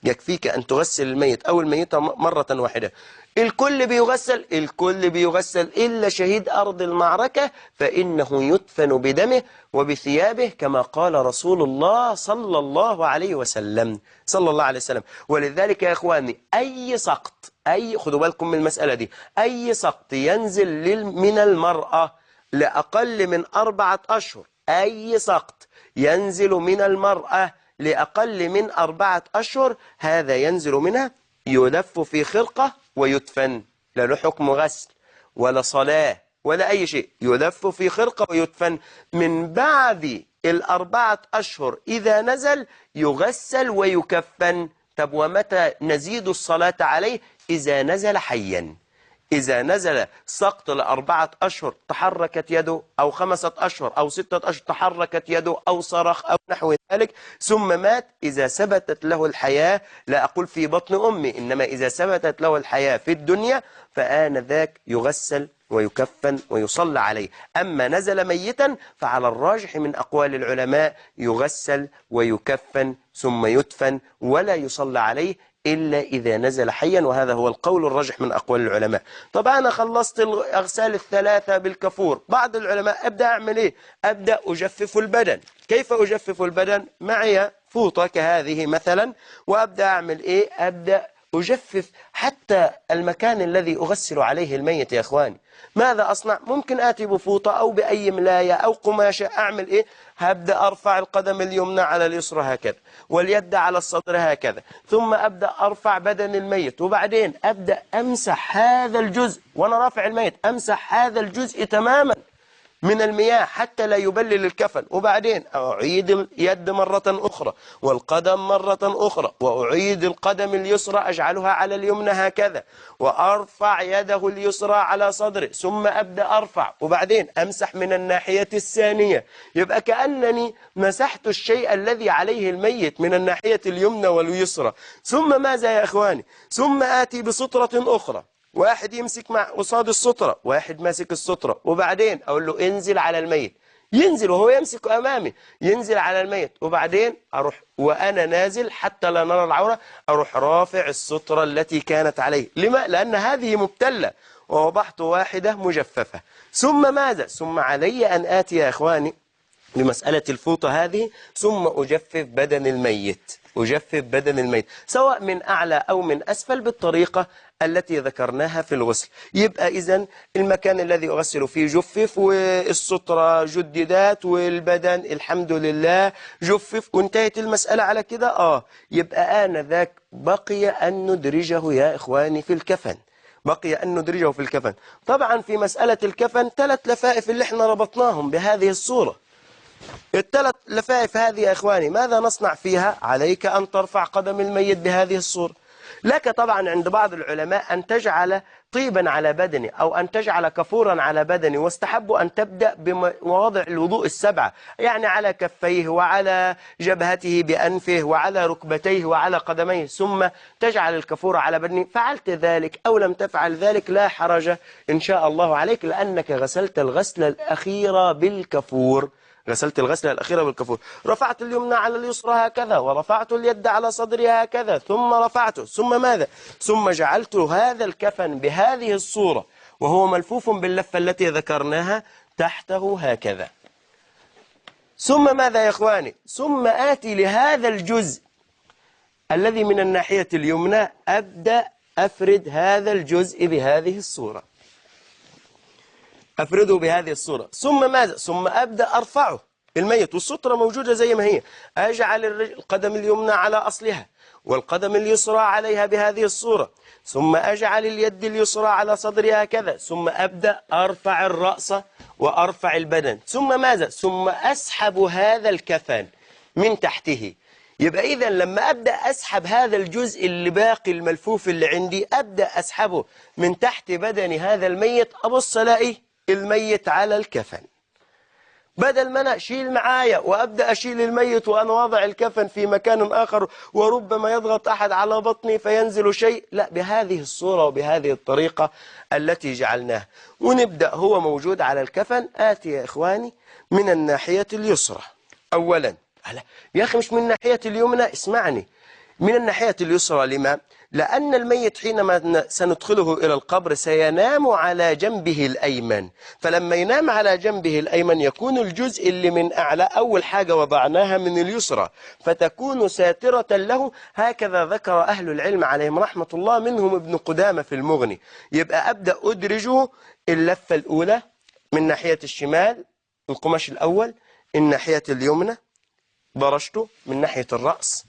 A: يكفيك أن تغسل الميت أو الميتة مرة واحدة. الكل بيغسل، الكل بيغسل إلا شهيد أرض المعركة، فإنه يدفن بدمه وبثيابه كما قال رسول الله صلى الله عليه وسلم، صلى الله عليه وسلم. ولذلك يا إخواني أي سقط، خدوا بالكم من المسألة دي، أي سقط ينزل من المرأة لأقل من 4 أشهر، أي سقط ينزل من المرأة لأقل من 4 أشهر، هذا ينزل منها يلف في خرقة ويدفن، لا له حكم غسل ولا صلاة ولا أي شيء، يلف في خرقة ويدفن. من بعد 4 أشهر إذا نزل يغسل ويكفن. طب ومتى نزيد الصلاة عليه؟ إذا نزل حيا، إذا نزل سقط ل4 أشهر تحركت يده، أو 5 أشهر أو 6 أشهر تحركت يده، أو صرخ أو نحو ذلك، ثم مات، إذا ثبتت له الحياة، لا أقول في بطن أمي، إنما إذا ثبتت له الحياة في الدنيا، فآنذاك يغسل ويكفن ويصلى عليه. أما نزل ميتا فعلى الراجح من أقوال العلماء يغسل ويكفن ثم يدفن، ولا يصلى عليه إلا إذا نزل حيا، وهذا هو القول الراجح من أقوال العلماء. طبعا أنا خلصت الأغسال الثلاثة بالكفور، بعض العلماء أبدأ أعمل إيه؟ أبدأ أجفف البدن. كيف أجفف البدن؟ معي فوطة كهذه مثلا، وأبدأ أعمل إيه؟ أبدأ أجفف حتى المكان الذي أغسل عليه الميت يا إخواني. ماذا أصنع؟ ممكن آتي بفوطة أو بأي ملاية أو قماشة، أعمل إيه؟ هبدأ أرفع القدم اليمنى على اليسرى هكذا، واليد على الصدر هكذا، ثم أبدأ أرفع بدن الميت، وبعدين أبدأ أمسح هذا الجزء وأنا رافع الميت، أمسح هذا الجزء تماما من المياه حتى لا يبلل الكفن، وبعدين أعيد اليد مرة أخرى والقدم مرة أخرى، وأعيد القدم اليسرى أجعلها على اليمنى هكذا، وأرفع يده اليسرى على صدره، ثم أبدأ أرفع، وبعدين أمسح من الناحية الثانية. يبقى كأنني مسحت الشيء الذي عليه الميت من الناحية اليمنى واليسرى. ثم ماذا يا إخواني؟ ثم آتي بسطرة أخرى، واحد يمسك مع قصاد السترة، واحد ماسك السترة، وبعدين أقول له انزل على الميت، ينزل وهو يمسك أمامي، ينزل على الميت، وبعدين أروح وأنا نازل حتى لا نرى العورة أروح رافع السترة التي كانت عليه. لما؟ لأن هذه مبتلة، ووضعت واحدة مجففة. ثم ماذا؟ ثم علي أن آتي يا إخواني بمسألة الفوطة هذه، ثم أجفف بدن الميت، أجفف بدن الميت سواء من أعلى أو من أسفل بالطريقة التي ذكرناها في الغسل. يبقى إذن المكان الذي أغسل فيه جفف، والسترة جددت، والبدن الحمد لله جفف، وانتهت المسألة على كده. يبقى آنذاك بقي أن ندرجه يا إخواني في الكفن، بقي أن ندرجه في الكفن. طبعا في مسألة الكفن 3 لفائف اللي احنا ربطناهم بهذه الصورة. ال3 لفائف هذه يا إخواني ماذا نصنع فيها؟ عليك أن ترفع قدم الميت بهذه الصورة. لك طبعا عند بعض العلماء أن تجعل طيبا على بدني أو أن تجعل كفورا على بدني، واستحبوا أن تبدأ بمواضع الوضوء ال7، يعني على كفيه وعلى جبهته بأنفه وعلى ركبتيه وعلى قدميه، ثم تجعل الكفور على بدني. فعلت ذلك أو لم تفعل ذلك لا حرج إن شاء الله عليك، لأنك غسلت الغسلة الأخيرة بالكفور، غسلت الغسلة الأخيرة بالكفور. رفعت اليمنى على اليسرى هكذا، ورفعت اليد على صدري هكذا، ثم رفعته، ثم ماذا؟ ثم جعلت هذا الكفن بهذه الصورة وهو ملفوف باللفة التي ذكرناها تحته هكذا. ثم ماذا يا إخواني؟ ثم آتي لهذا الجزء الذي من الناحية اليمنى، أبدأ أفرد هذا الجزء بهذه الصورة، أفرده بهذه الصورة. ثم ماذا؟ ثم أبدأ أرفعه الميت، والسترة موجودة زي ما هي. أجعل القدم اليمنى على أصلها والقدم اليسرى عليها بهذه الصورة، ثم أجعل اليد اليسرى على صدرها كذا، ثم أبدأ أرفع الرأس وأرفع البدن. ثم ماذا؟ ثم أسحب هذا الكفن من تحته. يبقى إذا لما أبدأ أسحب هذا الجزء اللي باقي الملفوف اللي عندي، أبدأ أسحبه من تحت بدن هذا الميت، أبص ألاقي الميت على الكفن، بدل ما أنا أشيل معايا وأبدأ أشيل الميت وأنا واضع الكفن في مكان آخر، وربما يضغط أحد على بطني فينزل شيء. لا، بهذه الصورة وبهذه الطريقة التي جعلناها. ونبدأ هو موجود على الكفن. آتي يا إخواني من الناحية اليسرى أولا. يا أخي مش من الناحية اليمنى، اسمعني، من الناحية اليسرى. لما؟ لأن الميت حينما سندخله إلى القبر سينام على جنبه الأيمن، فلما ينام على جنبه الأيمن يكون الجزء اللي من أعلى أول حاجة وضعناها من اليسرى، فتكون ساترة له. هكذا ذكر أهل العلم عليهم رحمة الله، منهم ابن قدامة في المغني. يبقى أبدأ أدرجه اللفة الأولى من ناحية الشمال، القماش الأول، الناحية اليمنى درجته من ناحية الرأس،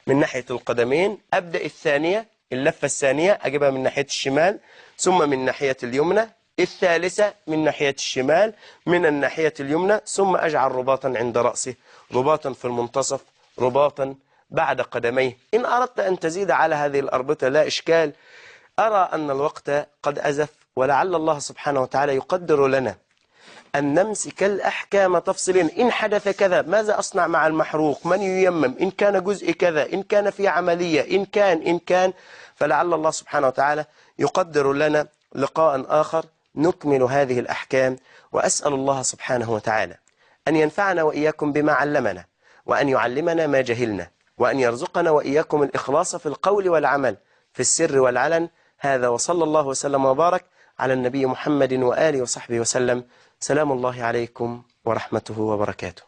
A: من ناحية القدمين. أبدأ الثانية، اللفة الثانية أجيبها من ناحية الشمال، ثم من ناحية اليمنى. الثالثة من ناحية الشمال، من الناحية اليمنى، ثم أجعل رباطا عند رأسه، رباطا في المنتصف، رباطا بعد قدميه. إن أردت أن تزيد على هذه الأربطة لا إشكال. أرى أن الوقت قد أزف، ولعل الله سبحانه وتعالى يقدر لنا أن نمسك الأحكام تفصيلا. إن حدث كذا ماذا أصنع مع المحروق؟ من ييمم؟ إن كان جزء كذا، إن كان في عملية، إن كان فلعل الله سبحانه وتعالى يقدر لنا لقاء آخر نكمل هذه الأحكام. وأسأل الله سبحانه وتعالى أن ينفعنا وإياكم بما علمنا، وأن يعلمنا ما جهلنا، وأن يرزقنا وإياكم الإخلاص في القول والعمل في السر والعلن. هذا وصلى الله وسلم وبارك على النبي محمد وآله وصحبه وسلم. سلام الله عليكم ورحمته وبركاته.